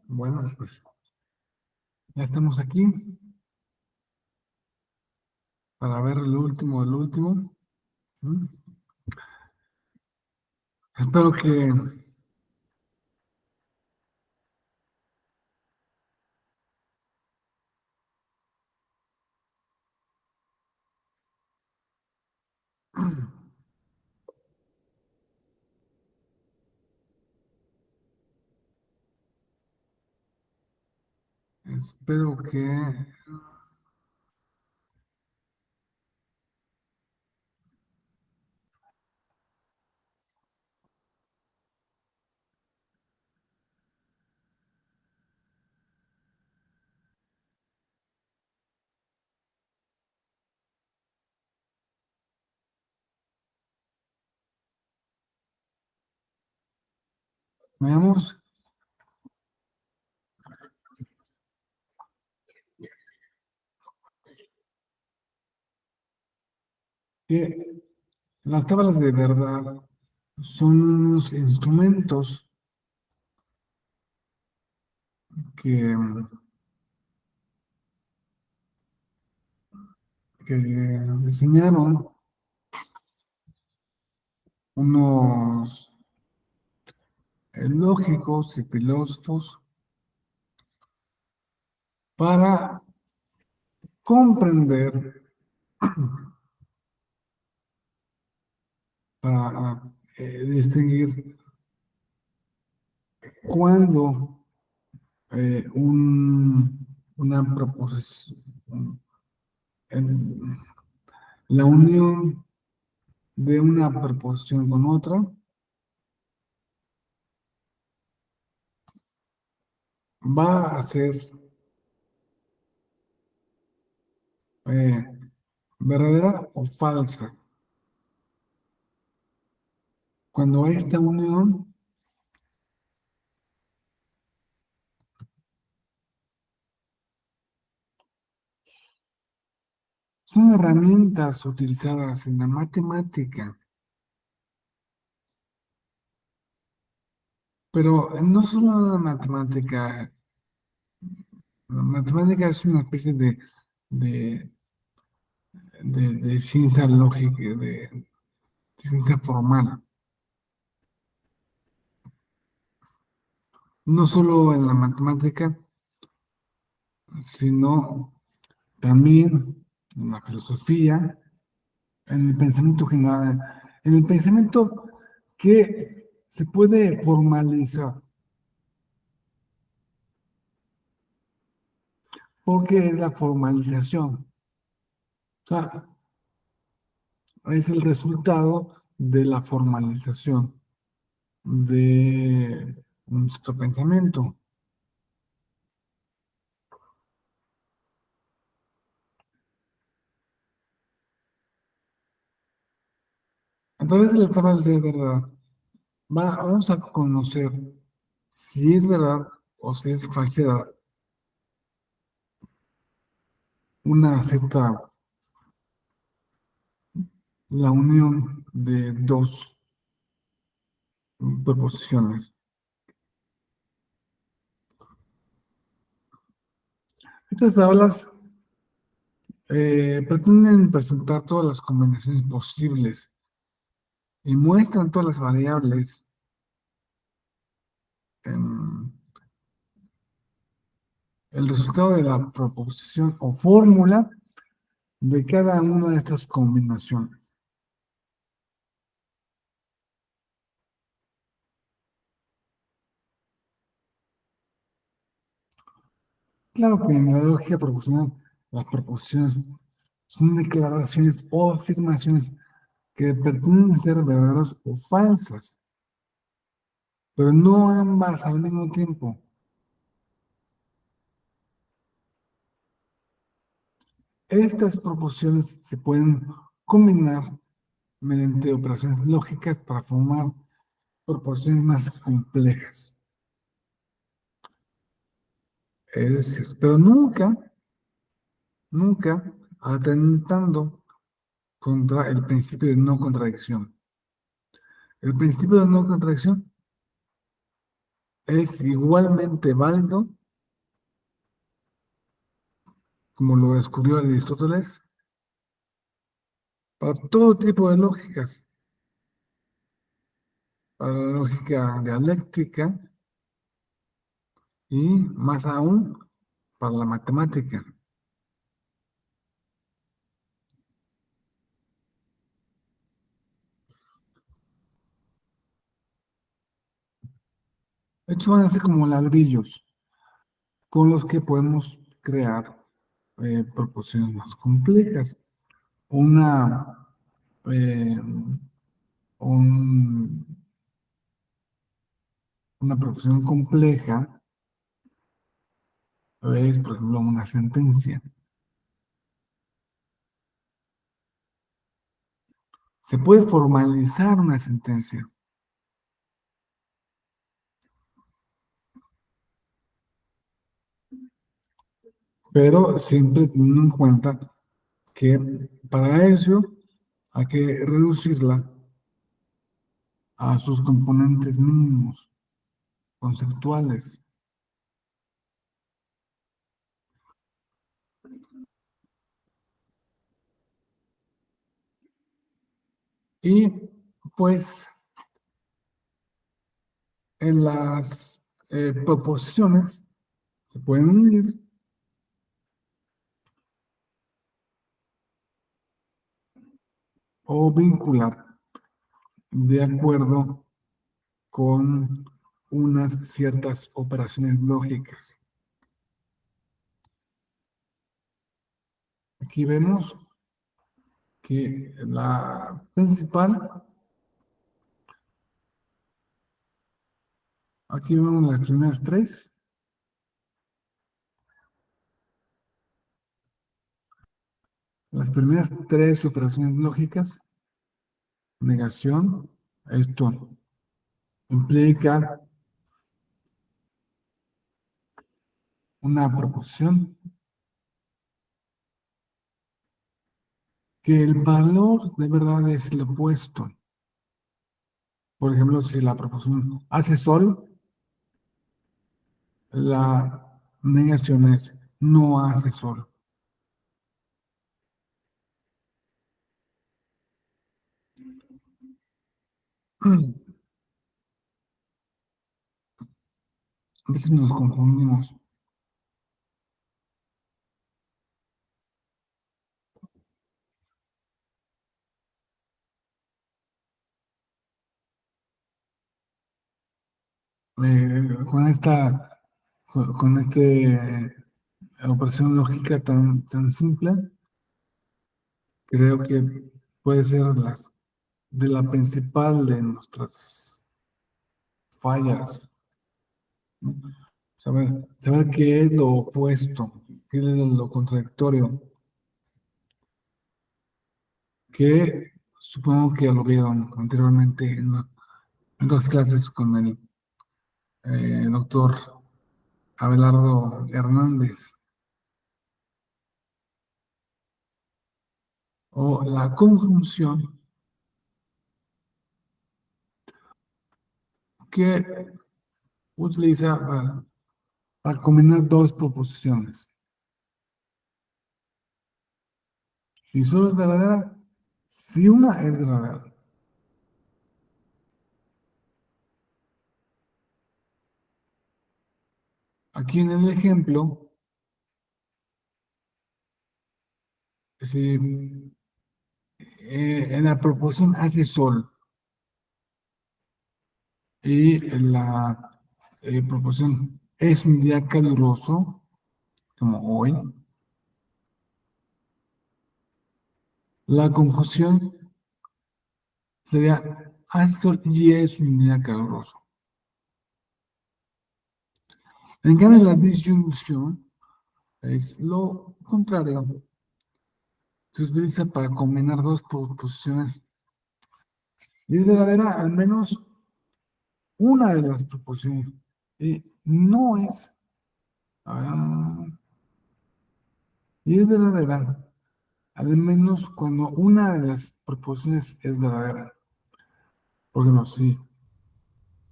[SPEAKER 1] Bueno, pues ya estamos aquí para ver lo último del último. ¿Mm? Espero que espero que veamos que las tablas de verdad son unos instrumentos que, que diseñaron unos lógicos y filósofos para comprender, para distinguir cuándo una proposición, en- la unión de una proposición con otra va a ser eh, verdadera o falsa. Cuando hay esta unión, son herramientas utilizadas en la matemática, pero no solo la matemática. La matemática es una especie de, de ciencia lógica, de ciencia formal. No solo en la matemática, sino también en la filosofía, en el pensamiento general, en el pensamiento que se puede formalizar. Porque es la formalización. O sea, es el resultado de la formalización de nuestro pensamiento. A través de la tabla de verdad, vamos a conocer si es verdad o si es falsedad una cierta, la unión de dos proposiciones. Estas tablas pretenden presentar todas las combinaciones posibles y muestran todas las variables en el resultado de la proposición o fórmula de cada una de estas combinaciones. Claro que en la lógica proposicional las proposiciones son declaraciones o afirmaciones que pretenden ser verdaderas o falsas, pero no ambas al mismo tiempo. Estas proposiciones se pueden combinar mediante operaciones lógicas para formar proposiciones más complejas. Es decir, pero nunca atentando contra el principio de no contradicción. El principio de no contradicción es igualmente válido, como lo descubrió Aristóteles, para todo tipo de lógicas, para la lógica dialéctica y más aún para la matemática. Estos van a ser como ladrillos con los que podemos crear proporciones más complejas. Una, eh, un- una proporción compleja es, por ejemplo, una sentencia. Se puede formalizar una sentencia, pero siempre teniendo en cuenta que para eso hay que reducirla a sus componentes mínimos, conceptuales. Y pues en las proposiciones se pueden unir o vincular de acuerdo con unas ciertas operaciones lógicas. Aquí vemos que la principal, aquí vemos las primeras tres, las primeras tres operaciones lógicas, negación, esto implica una proposición que el valor de verdad es el opuesto. Por ejemplo, si la proposición hace sol, la negación es no hace sol. A veces nos confundimos. Con esta, con este operación lógica tan simple, creo que puede ser de la principal de nuestras fallas, ¿no? Saber qué es lo opuesto, qué es lo contradictorio, que supongo que lo vieron anteriormente en dos clases con el doctor Abelardo Hernández, o la conjunción que utiliza para combinar dos proposiciones. Y solo es verdadera si una es verdadera. Aquí en el ejemplo, si en la proposición hace sol y la proposición es un día caluroso, como hoy, la conjunción sería hace sol y es un día caluroso. En cambio, la disyunción es lo contrario. Se utiliza para combinar dos proposiciones y es verdadera al menos una de las proposiciones. No es, ah, y es verdadera al menos cuando una de las proposiciones es verdadera. Por ejemplo, sí.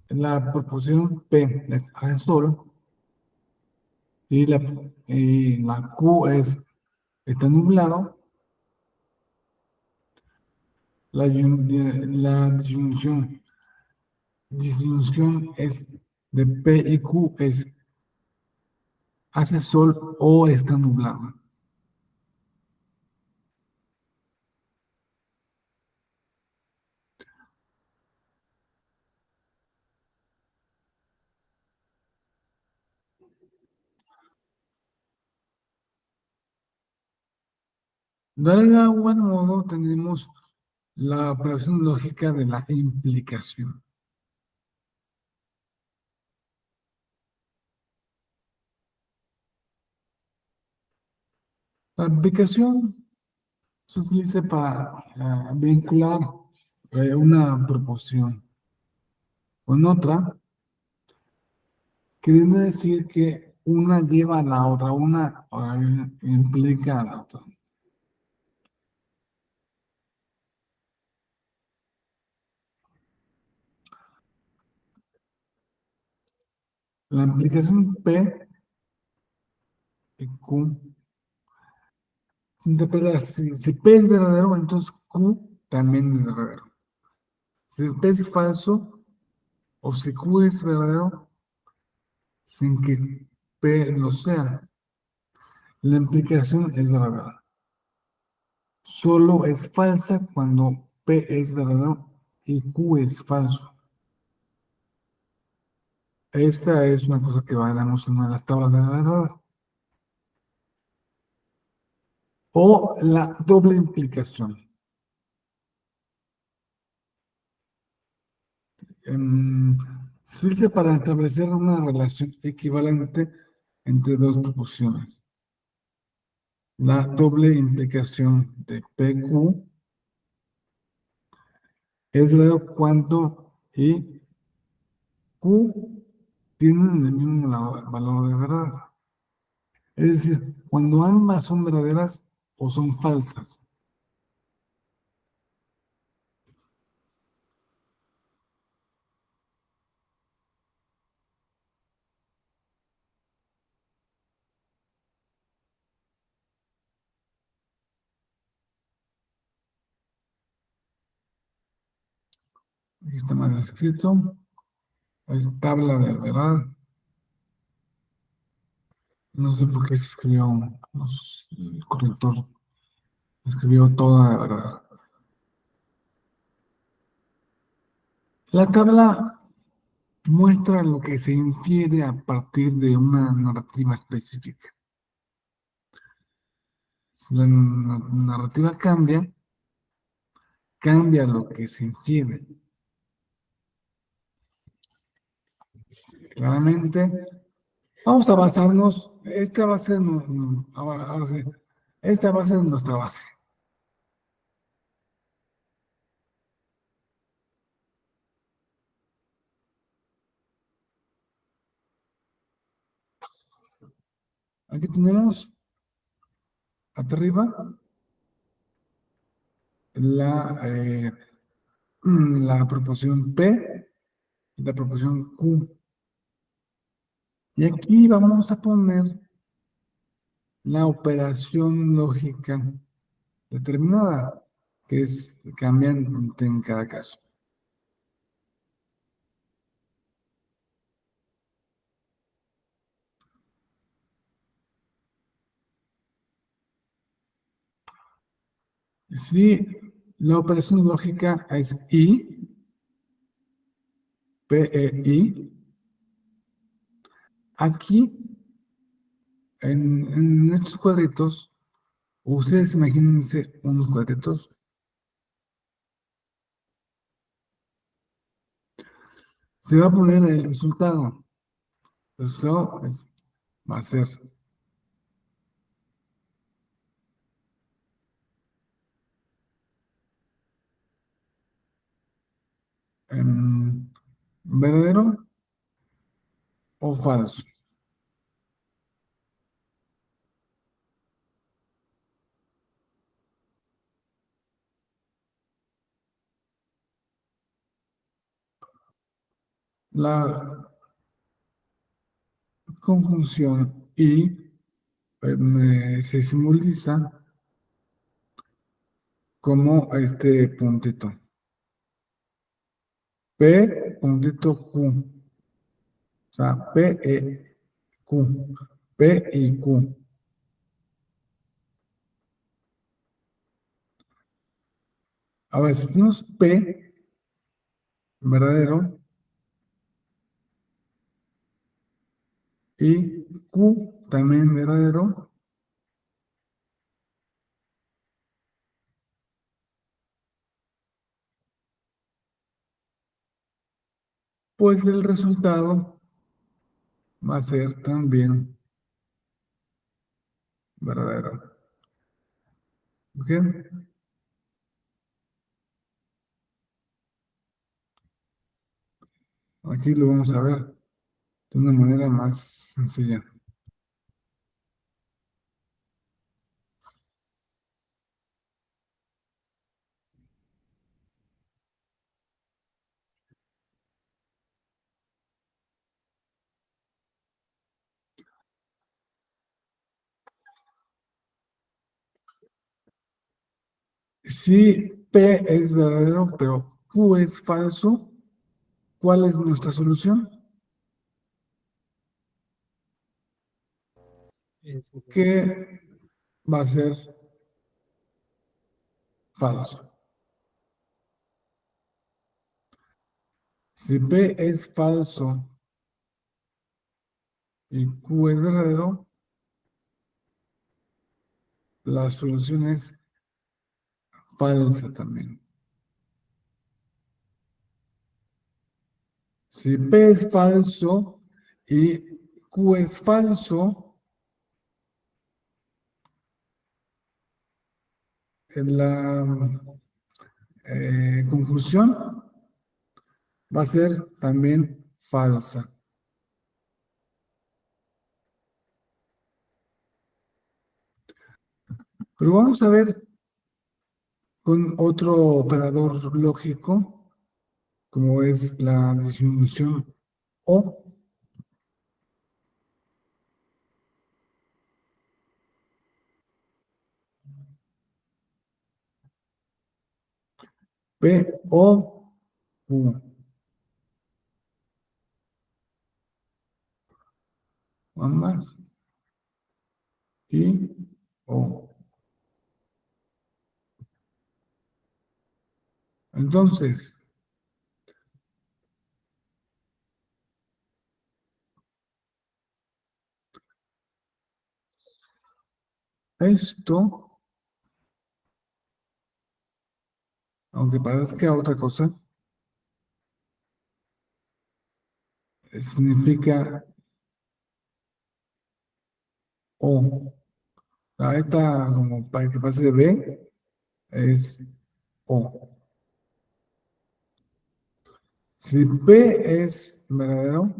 [SPEAKER 1] La proporción P es hace sol y la Q está nublado. La disyunción es de P y Q es hace sol o está nublado. De igual modo, tenemos la operación lógica de la implicación. La implicación se utiliza para vincular una proporción con otra, queriendo decir que una lleva a la otra, una implica a la otra. La implicación P y Q se interpreta si P es verdadero, entonces Q también es verdadero. Si P es falso o si Q es verdadero, sin que P lo sea, la implicación es verdadera. Solo es falsa cuando P es verdadero y Q es falso. Esta es una cosa que veremos en una de las tablas de la verdad. O la doble implicación. Sirve para establecer una relación equivalente entre dos proporciones. La doble implicación de PQ es verdadero cuando y Q tienen el mismo valor de verdad. Es decir, cuando ambas son verdaderas o son falsas. Aquí está mal escrito. Es tabla de verdad. No sé por qué se escribió, el corrector escribió toda la verdad. La tabla muestra lo que se infiere a partir de una narrativa específica. Si la narrativa cambia lo que se infiere. Claramente, vamos a basarnos, esta va a ser, ahora sí, esta va a ser nuestra base. Aquí tenemos, hasta arriba, la, la proporción P y la proporción Q. Y aquí vamos a poner la operación lógica determinada, que es cambiante en cada caso. Si la operación lógica es I, PEI, aquí en estos cuadritos, ustedes imagínense unos cuadritos, se va a poner el resultado. El resultado va a ser verdadero o falso. la conjunción y se simboliza como este puntito. P, puntito Q. O sea, P, E, Q. P y Q. A ver, si tenemos P verdadero y Q también verdadero, pues el resultado va a ser también verdadero. ¿Ok? Aquí lo vamos a ver de una manera más sencilla. Si P es verdadero, pero Q es falso, ¿cuál es nuestra solución? Que va a ser falso. Si P es falso y Q es verdadero, la solución es falsa también. Si P es falso y Q es falso, en la conjunción va a ser también falsa. Pero vamos a ver con otro operador lógico, como es la disminución O. P, O, Q. One más. Y O. Entonces, esto, aunque parezca otra cosa, significa O. Esta, como para que pase de B, es O. Si P es verdadero,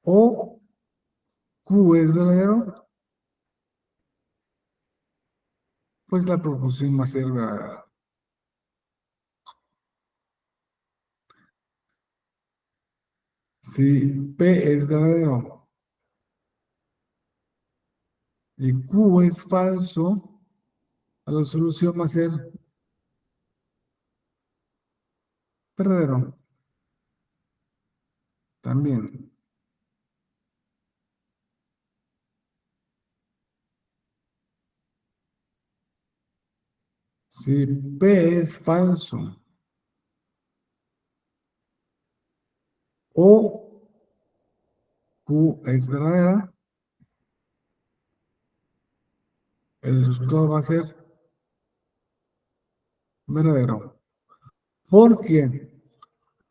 [SPEAKER 1] o Q es verdadero, pues la proporción va a ser verdadera. Si P es verdadero y Q es falso, la solución va a ser verdadero también. Si P es falso o Q es verdadera, el resultado va a ser verdadero. Porque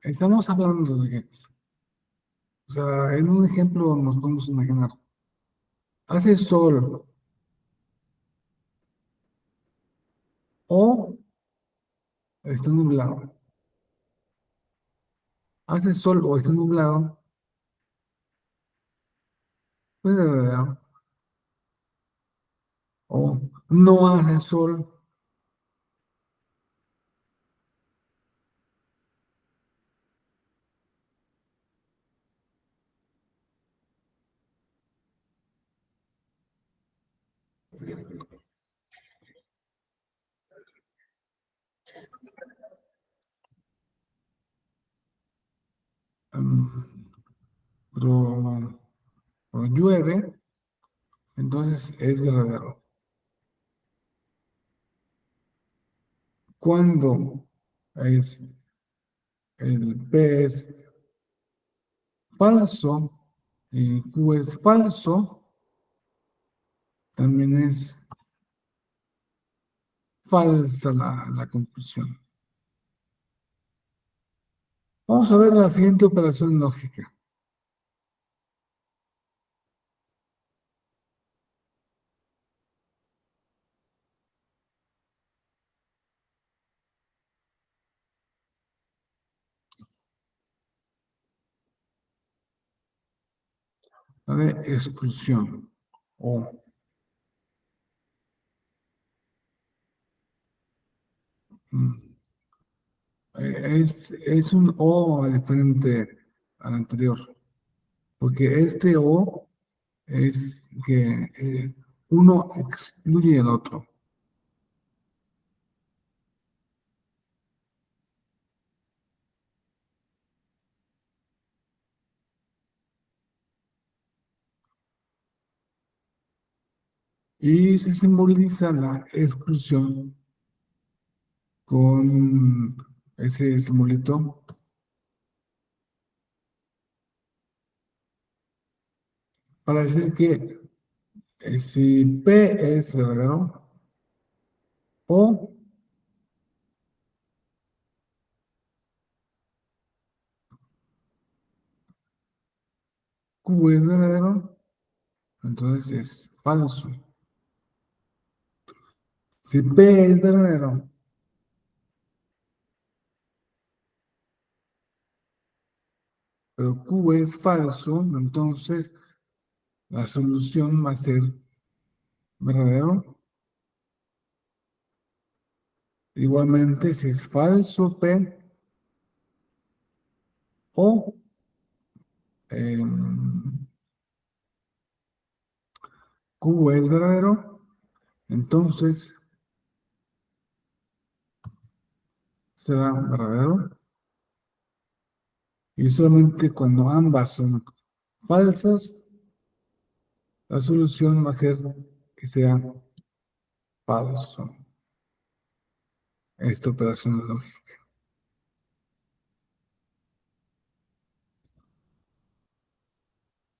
[SPEAKER 1] estamos hablando de que, o sea, en un ejemplo nos podemos imaginar, hace sol o está nublado. Hace sol o está nublado, pues es verdadero. O no hace sol, mm, pero, pero llueve, entonces es verdadero. Cuando es el P es falso y Q es falso, también es falsa la conclusión. Vamos a ver la siguiente operación lógica. La de exclusión. O mm, es un O diferente al anterior, porque este O es que uno excluye el otro. Y se simboliza la exclusión con ese simbolito para decir que si P es verdadero o Q es verdadero, entonces es falso. Si P es verdadero, pero Q es falso, entonces la solución va a ser verdadero. Igualmente, si es falso P o Q es verdadero, entonces será verdadero. Y solamente cuando ambas son falsas, la solución va a ser que sea falso. Esta operación lógica.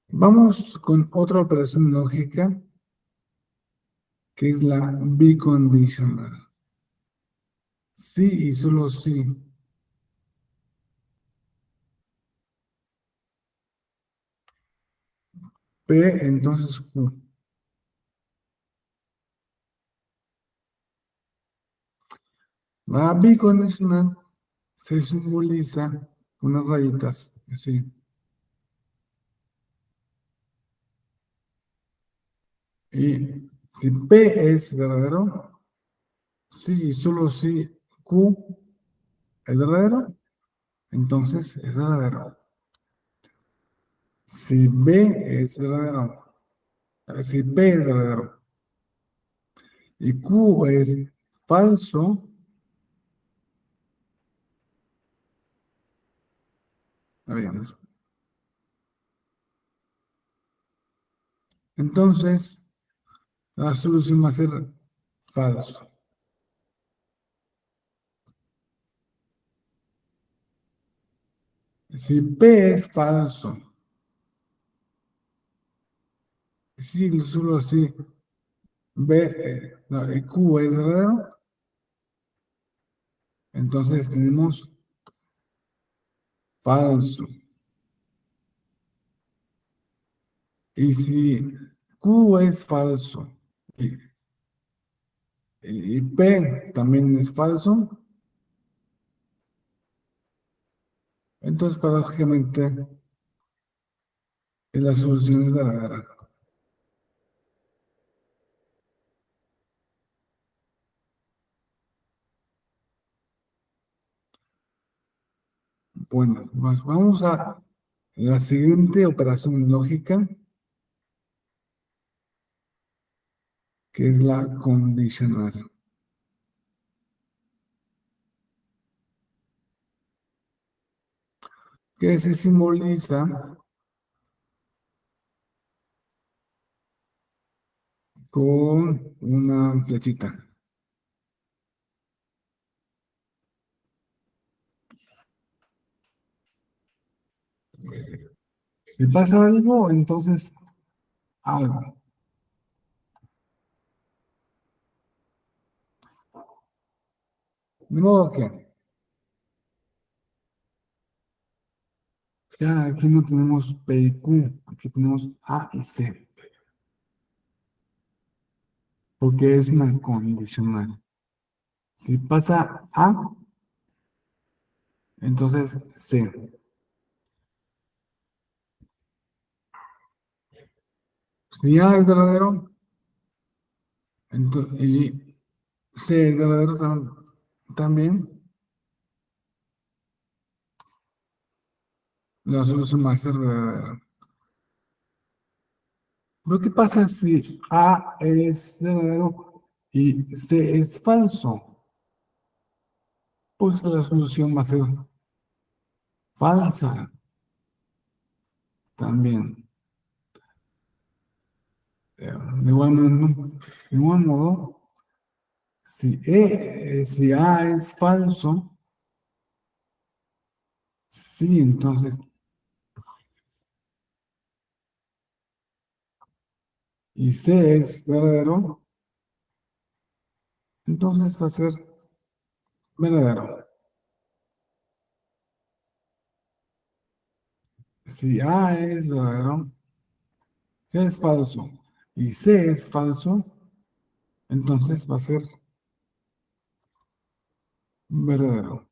[SPEAKER 1] Vamos con otra operación lógica que es la bicondicional. Sí y solo sí. P, entonces Q. La bicondicional se simboliza con unas rayitas, así. Y si P es verdadero, sí y solo si Q es verdadero, entonces es verdadero. Si B es verdadero, si P es verdadero y Q es falso, veamos. Entonces, la solución va a ser falso. Si P es falso, si solo si B, no, Q es verdadero, entonces tenemos falso. Y si Q es falso y, y P también es falso, entonces paradójicamente la solución es verdadera. Bueno, pues vamos a la siguiente operación lógica, que es la condicional, que se simboliza con una flechita. Si pasa algo, entonces algo. De modo que ya aquí no tenemos P y Q, aquí tenemos A y C, porque es una condicional. Si pasa A, entonces C. Si A es verdadero, y C es verdadero también, la solución va a ser verdadera. Pero ¿qué pasa si A es verdadero y C es falso? Pues la solución va a ser falsa también. De igual modo, si A es falso, sí, entonces, y C es verdadero, entonces va a ser verdadero. Si A es verdadero, C es falso, y C es falso, entonces va a ser verdadero.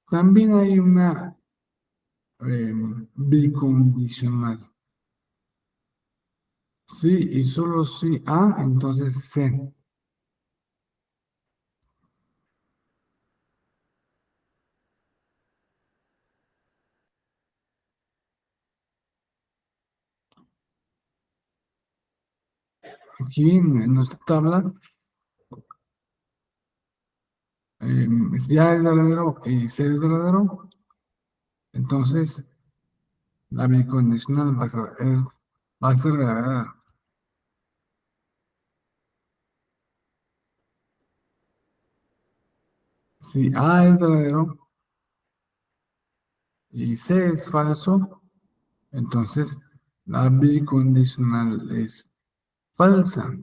[SPEAKER 1] También hay una bicondicional. Sí y solo si A, entonces C. Aquí en nuestra tabla, si A es verdadero y C es verdadero, entonces la bicondicional va a ser verdadera. Si A es verdadero y C es falso, entonces la bicondicional es falsa.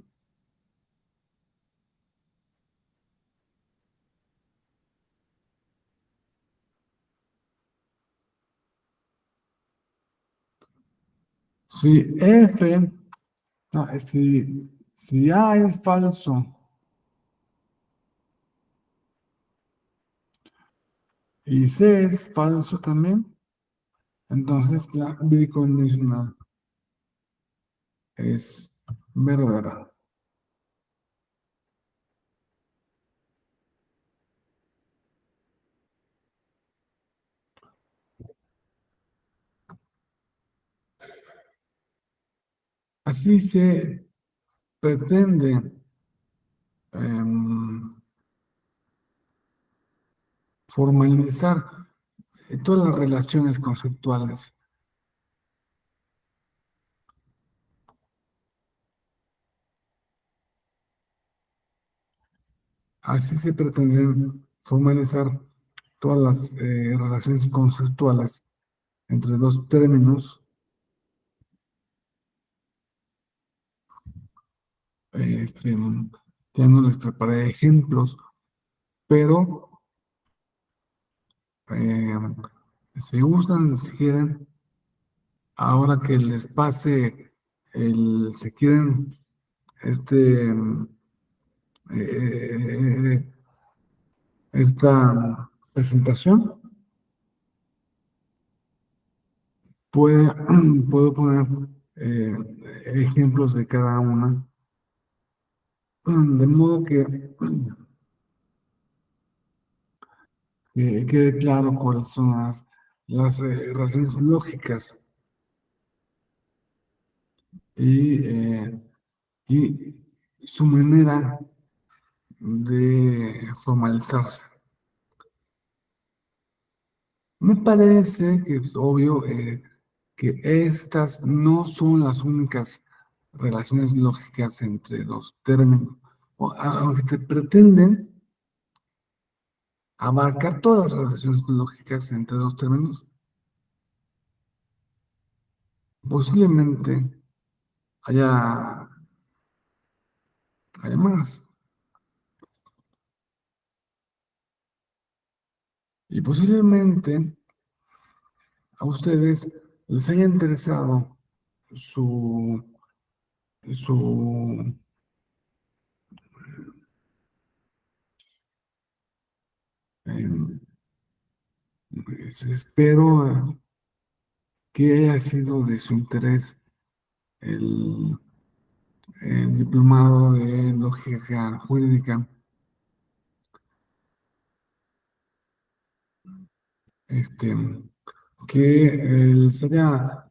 [SPEAKER 1] Si F, no, si A es falso y C es falso también, entonces la bicondicional es verdadera. Así se pretende em, formalizar todas las relaciones conceptuales. Así se pretende formalizar todas las relaciones conceptuales entre dos términos. Este, ya no les preparé ejemplos, pero eh, se usan, si quieren, ahora que les pase si quieren, este, eh, esta presentación, puede, puedo poner eh, ejemplos de cada una, de modo que que quede claro cuáles son las razones lógicas y, y su manera de formalizarse. Me parece que es obvio que estas no son las únicas relaciones lógicas entre los términos, aunque te pretenden abarcar todas las relaciones lógicas entre dos términos, posiblemente haya, haya más. Y posiblemente a ustedes les haya interesado su, su em, espero que haya sido de su interés el, el diplomado de lógica jurídica, este, que les haya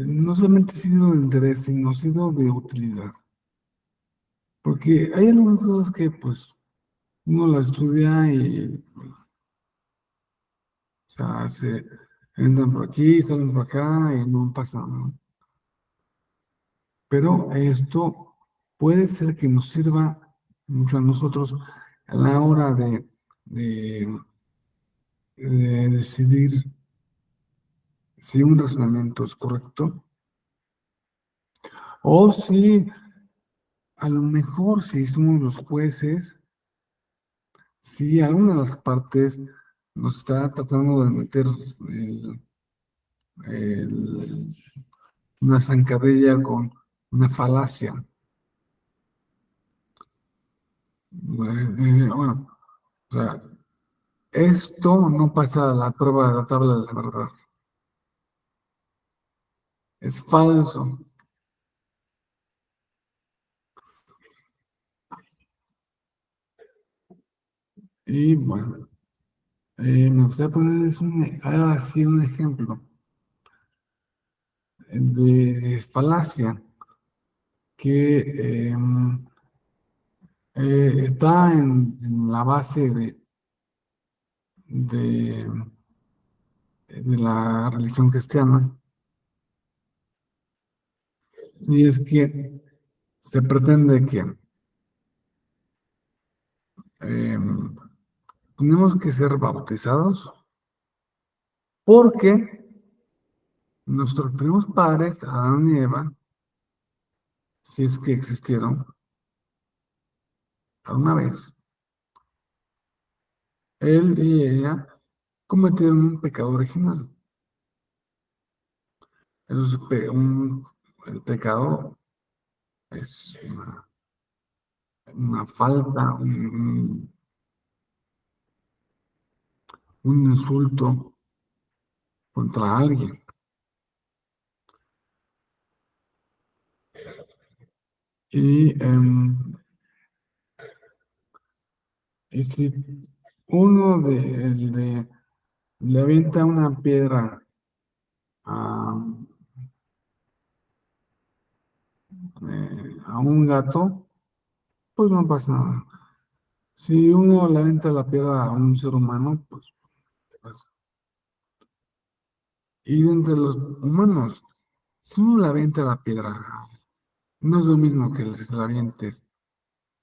[SPEAKER 1] no solamente sido de interés, sino sido de utilidad. Porque hay algunas cosas que pues uno las estudia y o sea, se entran por aquí, salen por acá y no pasa nada. Pero esto puede ser que nos sirva mucho a nosotros a la hora de, de decidir si un razonamiento es correcto o si a lo mejor si somos los jueces, si alguna de las partes nos está tratando de meter el- una zancadilla con una falacia. Bueno, o sea, esto no pasa a la prueba de la tabla de la verdad. Es falso. Y bueno, me gustaría ponerles ahora sí un ejemplo de falacia que está en la base de, de la religión cristiana, y es que se pretende que eh, tenemos que ser bautizados porque nuestros primeros padres, Adán y Eva, si es que existieron alguna vez, él y ella cometieron un pecado original. Eso es el pecado es una falta, un insulto contra alguien. Y, y si uno le avienta una piedra a, a un gato, pues no pasa nada. Si uno le avienta la piedra a un ser humano, pues, y entre los humanos, si uno le avienta la piedra, no es lo mismo que se la avientes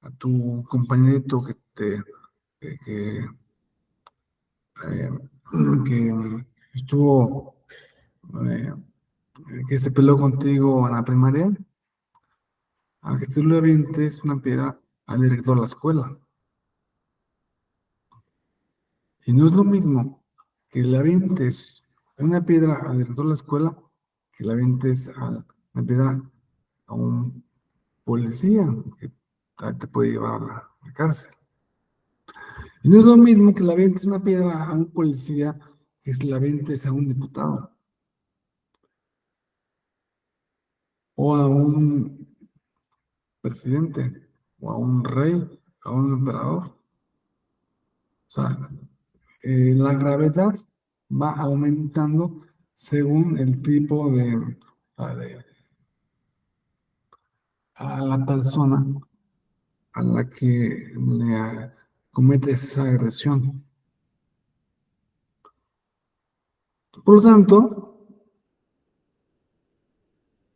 [SPEAKER 1] a tu compañerito que, que, eh, que estuvo, eh, que se peleó contigo en la primaria, a que tú le avientes una piedra al director de la escuela. Y no es lo mismo que le avientes una piedra al director de la escuela que le avientes una piedra a un policía que te puede llevar a la cárcel. Y no es lo mismo que le avientes una piedra a un policía que se la avientes a un diputado o a un presidente o a un rey, a un emperador. O sea, la gravedad va aumentando según el tipo de a la persona a la que le comete esa agresión. Por lo tanto,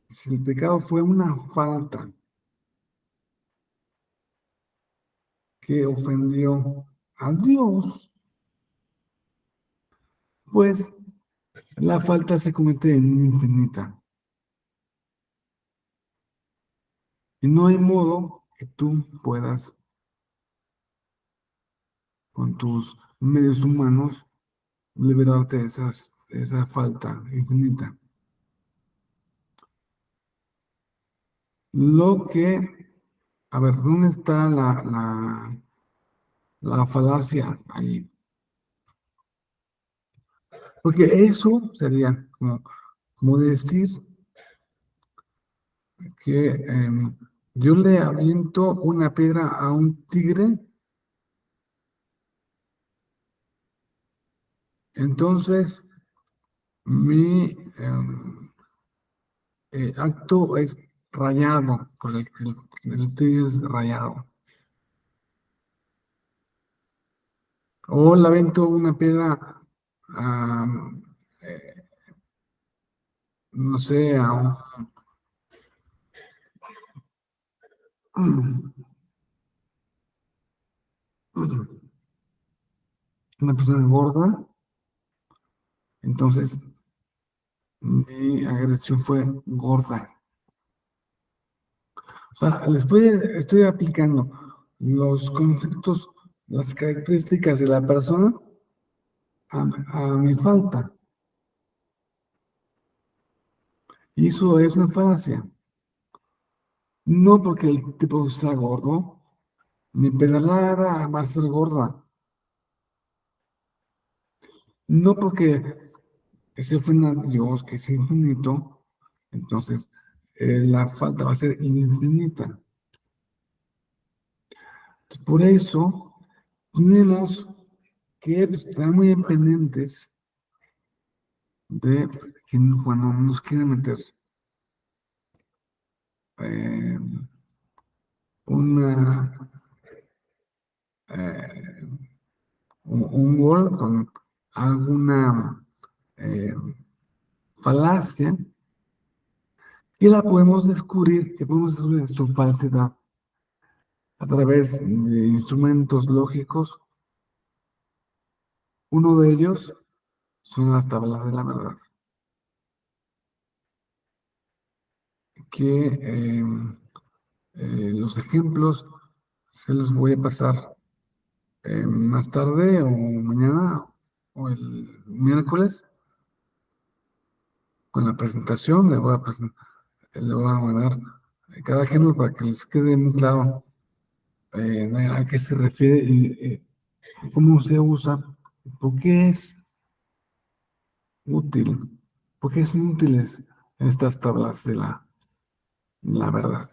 [SPEAKER 1] si el pecado fue una falta que ofendió a Dios, pues la falta se comete en infinita. Y no hay modo que tú puedas, con tus medios humanos, liberarte de esa falta infinita. Lo que, a ver, ¿dónde está la falacia ahí? Porque eso sería como decir que yo le aviento una piedra a un tigre, entonces mi acto es rayado, por el tigre es rayado. O le aviento una piedra a, eh, no sé, a una persona gorda, entonces mi agresión fue gorda. O sea, estoy aplicando los conceptos, las características de la persona a mi falta. Y eso es una falacia. No porque el tipo está gordo, mi pedalada va a ser gorda. No porque se ofenda a Dios, que es infinito, entonces la falta va a ser infinita. Por eso tenemos que estar muy pendientes de que cuando nos quieren meter eh, una, eh, un gol con alguna falacia y la podemos descubrir, que podemos descubrir su falsedad a través de instrumentos lógicos. Uno de ellos son las tablas de la verdad, que los ejemplos se los voy a pasar más tarde o mañana o el miércoles con la presentación. Le voy a mandar cada ejemplo para que les quede muy claro a qué se refiere y cómo se usa, por qué es útil, por qué son útiles estas tablas de la verdad.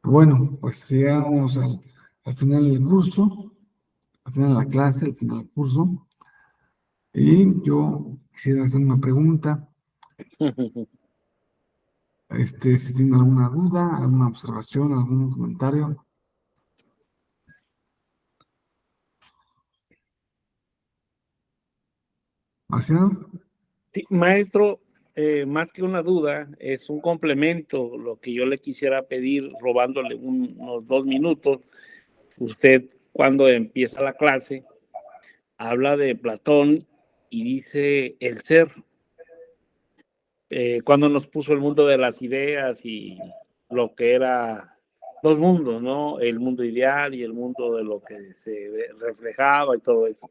[SPEAKER 1] Bueno, pues llegamos al final del curso, al final de la clase, al final del curso, y yo quisiera hacer una pregunta. Si tienen alguna duda, alguna observación, algún comentario. Marciano.
[SPEAKER 2] Sí, maestro, más que una duda, es un complemento lo que yo le quisiera pedir, robándole unos 2 minutos. Usted, cuando empieza la clase, habla de Platón y dice el ser, cuando nos puso el mundo de las ideas y lo que era dos mundos, ¿no? El mundo ideal y el mundo de lo que se reflejaba y todo eso.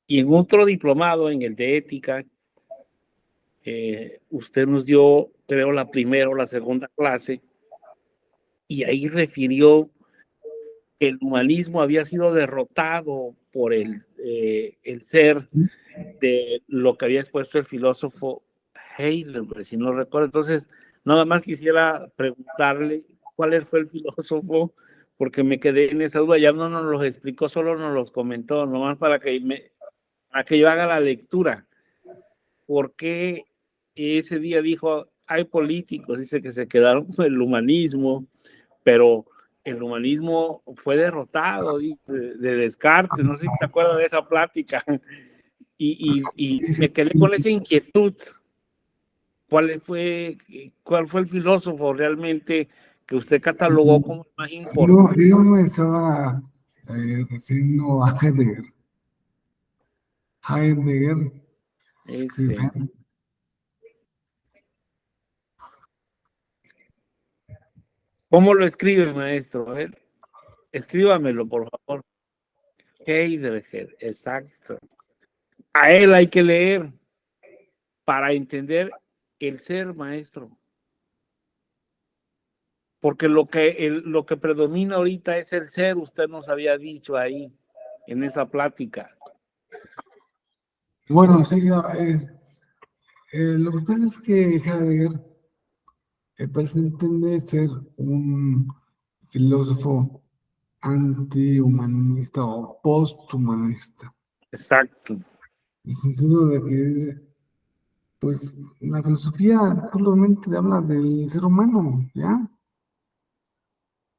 [SPEAKER 2] Y en otro diplomado, en el de ética, usted nos dio, creo, la primera o la segunda clase, y ahí refirió que el humanismo había sido derrotado por el ser de lo que había expuesto el filósofo Heidelberg, si no recuerdo. Entonces, nada más quisiera preguntarle cuál fue el filósofo, porque me quedé en esa duda. Ya no nos los explicó, solo nos los comentó, nomás para que a que yo haga la lectura. ¿Por qué ese día dijo, hay políticos, dice que se quedaron con el humanismo, pero el humanismo fue derrotado de Descartes? No sé si te acuerdas de esa plática. Y
[SPEAKER 1] Sí, sí,
[SPEAKER 2] me quedé
[SPEAKER 1] sí.
[SPEAKER 2] con esa inquietud. ¿Cuál fue el filósofo realmente que usted catalogó como el más importante?
[SPEAKER 1] Yo me estaba refiriendo a Heidegger. Heidegger escribe,
[SPEAKER 2] Ese. ¿Cómo lo escribe, maestro? A ver, escríbamelo, por favor. Heidegger, exacto. A él hay que leer para entender el ser, maestro. Porque lo que predomina ahorita es el ser, usted nos había dicho ahí, en esa plática.
[SPEAKER 1] bueno, sí, lo que pasa es que Heidegger parece entender ser un filósofo antihumanista o posthumanista,
[SPEAKER 2] Exacto.
[SPEAKER 1] en el sentido de que dice, pues la filosofía solamente habla del ser humano, ¿ya?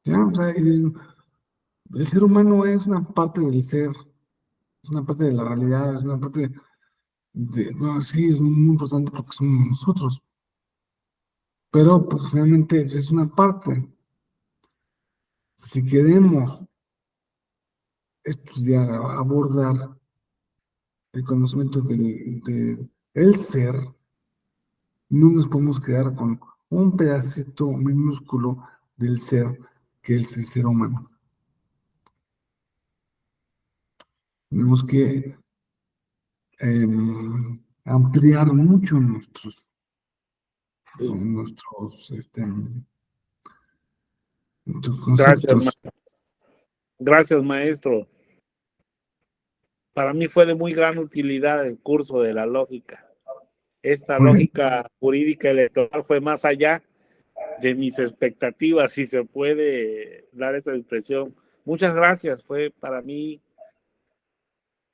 [SPEAKER 1] ¿Ya? O sea, el ser humano es una parte del ser, es una parte de la realidad, es una parte bueno, sí, es muy importante porque somos nosotros, pero pues realmente es una parte. Si queremos estudiar, abordar el conocimiento del ser, no nos podemos quedar con un pedacito minúsculo del ser que es el ser humano. Tenemos que ampliar mucho
[SPEAKER 2] Sí.
[SPEAKER 1] nuestros
[SPEAKER 2] Gracias,
[SPEAKER 1] conceptos.
[SPEAKER 2] gracias, maestro. Para mí fue de muy gran utilidad el curso de la lógica. Esta
[SPEAKER 1] Muy bien.
[SPEAKER 2] lógica jurídica electoral fue más allá de mis expectativas, si se puede dar esa expresión. Muchas gracias, fue para mí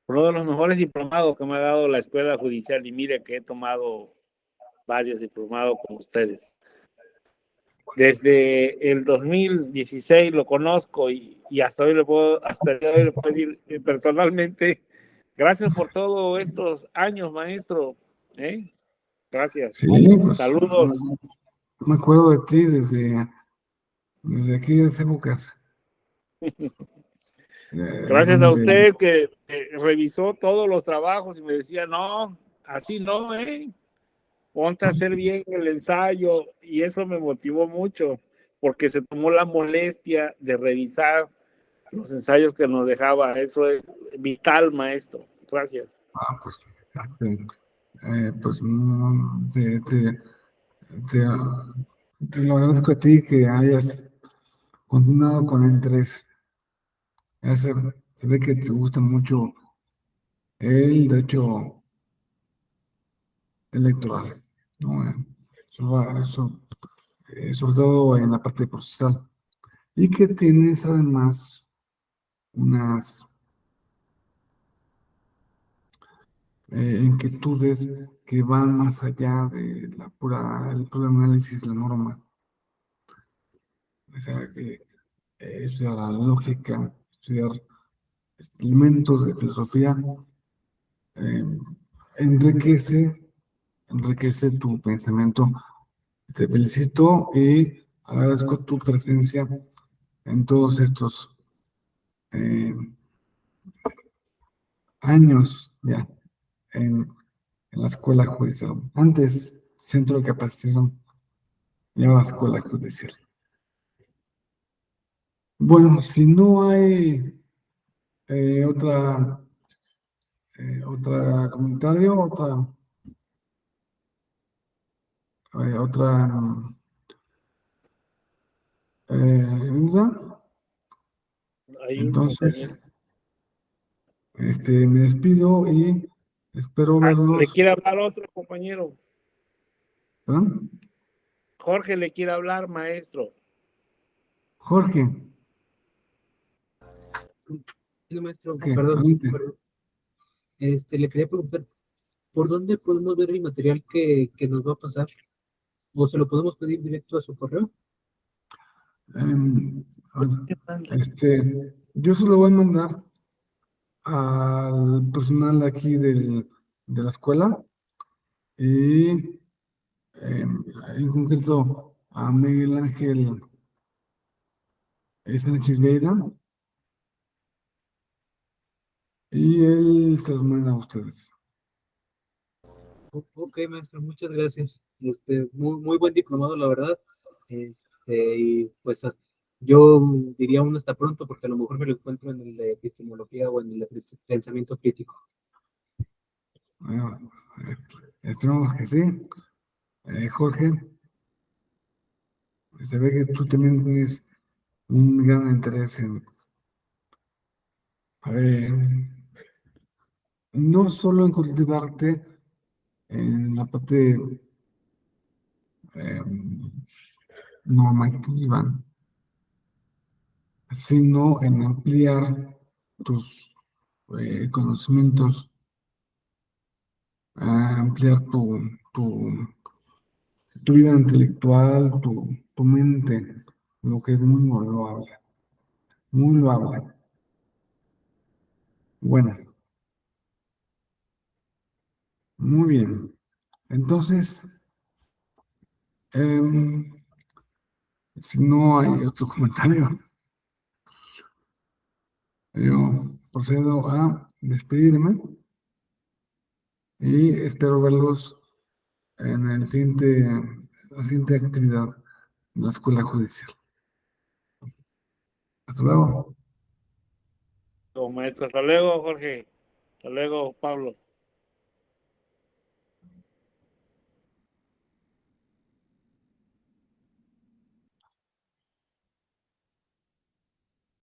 [SPEAKER 2] uno de los mejores diplomados que me ha dado la Escuela Judicial, y mire que he tomado varios diplomados con ustedes. Desde el 2016 lo conozco y hasta hoy hasta hoy le puedo decir personalmente, gracias por todos estos años, maestro. ¿Eh? Gracias.
[SPEAKER 1] Sí, pues
[SPEAKER 2] Saludos.
[SPEAKER 1] me acuerdo de ti desde aquellas épocas,
[SPEAKER 2] Gracias a
[SPEAKER 1] donde
[SPEAKER 2] usted que revisó todos los trabajos y me decía, no, así no, ponte a hacer bien el ensayo, y eso me motivó mucho porque se tomó la molestia de revisar los ensayos que nos dejaba. Eso es vital, maestro. Gracias.
[SPEAKER 1] pues, pues no, te- te lo agradezco a ti que hayas continuado con el interés. Se, se ve que te gusta mucho el derecho electoral, ¿no? Sobre todo en la parte procesal. Y que tienes además unas inquietudes que van más allá de el puro análisis de la norma. O sea, que estudiar la lógica, estudiar elementos de filosofía, eh, enriquece, enriquece tu pensamiento. Te felicito y agradezco tu presencia en todos estos eh, años ya en la escuela judicial. Antes, centro de capacitación, y ahora escuela judicial. Bueno, si no hay otra comentario, otra duda,
[SPEAKER 2] Hay un
[SPEAKER 1] entonces
[SPEAKER 2] compañero.
[SPEAKER 1] me despido y espero
[SPEAKER 2] ¿Le
[SPEAKER 1] verlos.
[SPEAKER 2] quiere hablar otro compañero?
[SPEAKER 1] ¿Perdón?
[SPEAKER 2] Jorge le quiere hablar, maestro.
[SPEAKER 1] Jorge,
[SPEAKER 3] Sí, maestro,
[SPEAKER 1] Jorge,
[SPEAKER 3] perdón.
[SPEAKER 1] adelante.
[SPEAKER 3] Le quería preguntar, ¿por dónde podemos ver el material que nos va a pasar? ¿O se lo podemos pedir directo a su correo?
[SPEAKER 1] A ver, yo se lo voy a mandar al personal aquí de la escuela y en concreto a Miguel Ángel Sánchez Vieira y él se los manda a ustedes.
[SPEAKER 3] Ok, maestro, muchas gracias. Muy, muy buen diplomado, la verdad. Y pues yo diría un hasta pronto, porque a lo mejor me lo encuentro en el de epistemología o en el de pensamiento crítico.
[SPEAKER 1] Bueno, eh, esperamos que sí. Jorge, se ve que tú también tienes un gran interés en eh, no solo en cultivarte en la parte eh, normativa, sino en ampliar tus conocimientos, ampliar tu, tu vida intelectual, tu mente, lo que es muy loable, muy loable. Bueno, muy bien. Entonces, em, si no hay otro comentario, yo procedo a despedirme y espero verlos en la siguiente actividad de la Escuela Judicial. Hasta luego.
[SPEAKER 2] Maestro, hasta luego, Jorge. Hasta luego, Pablo.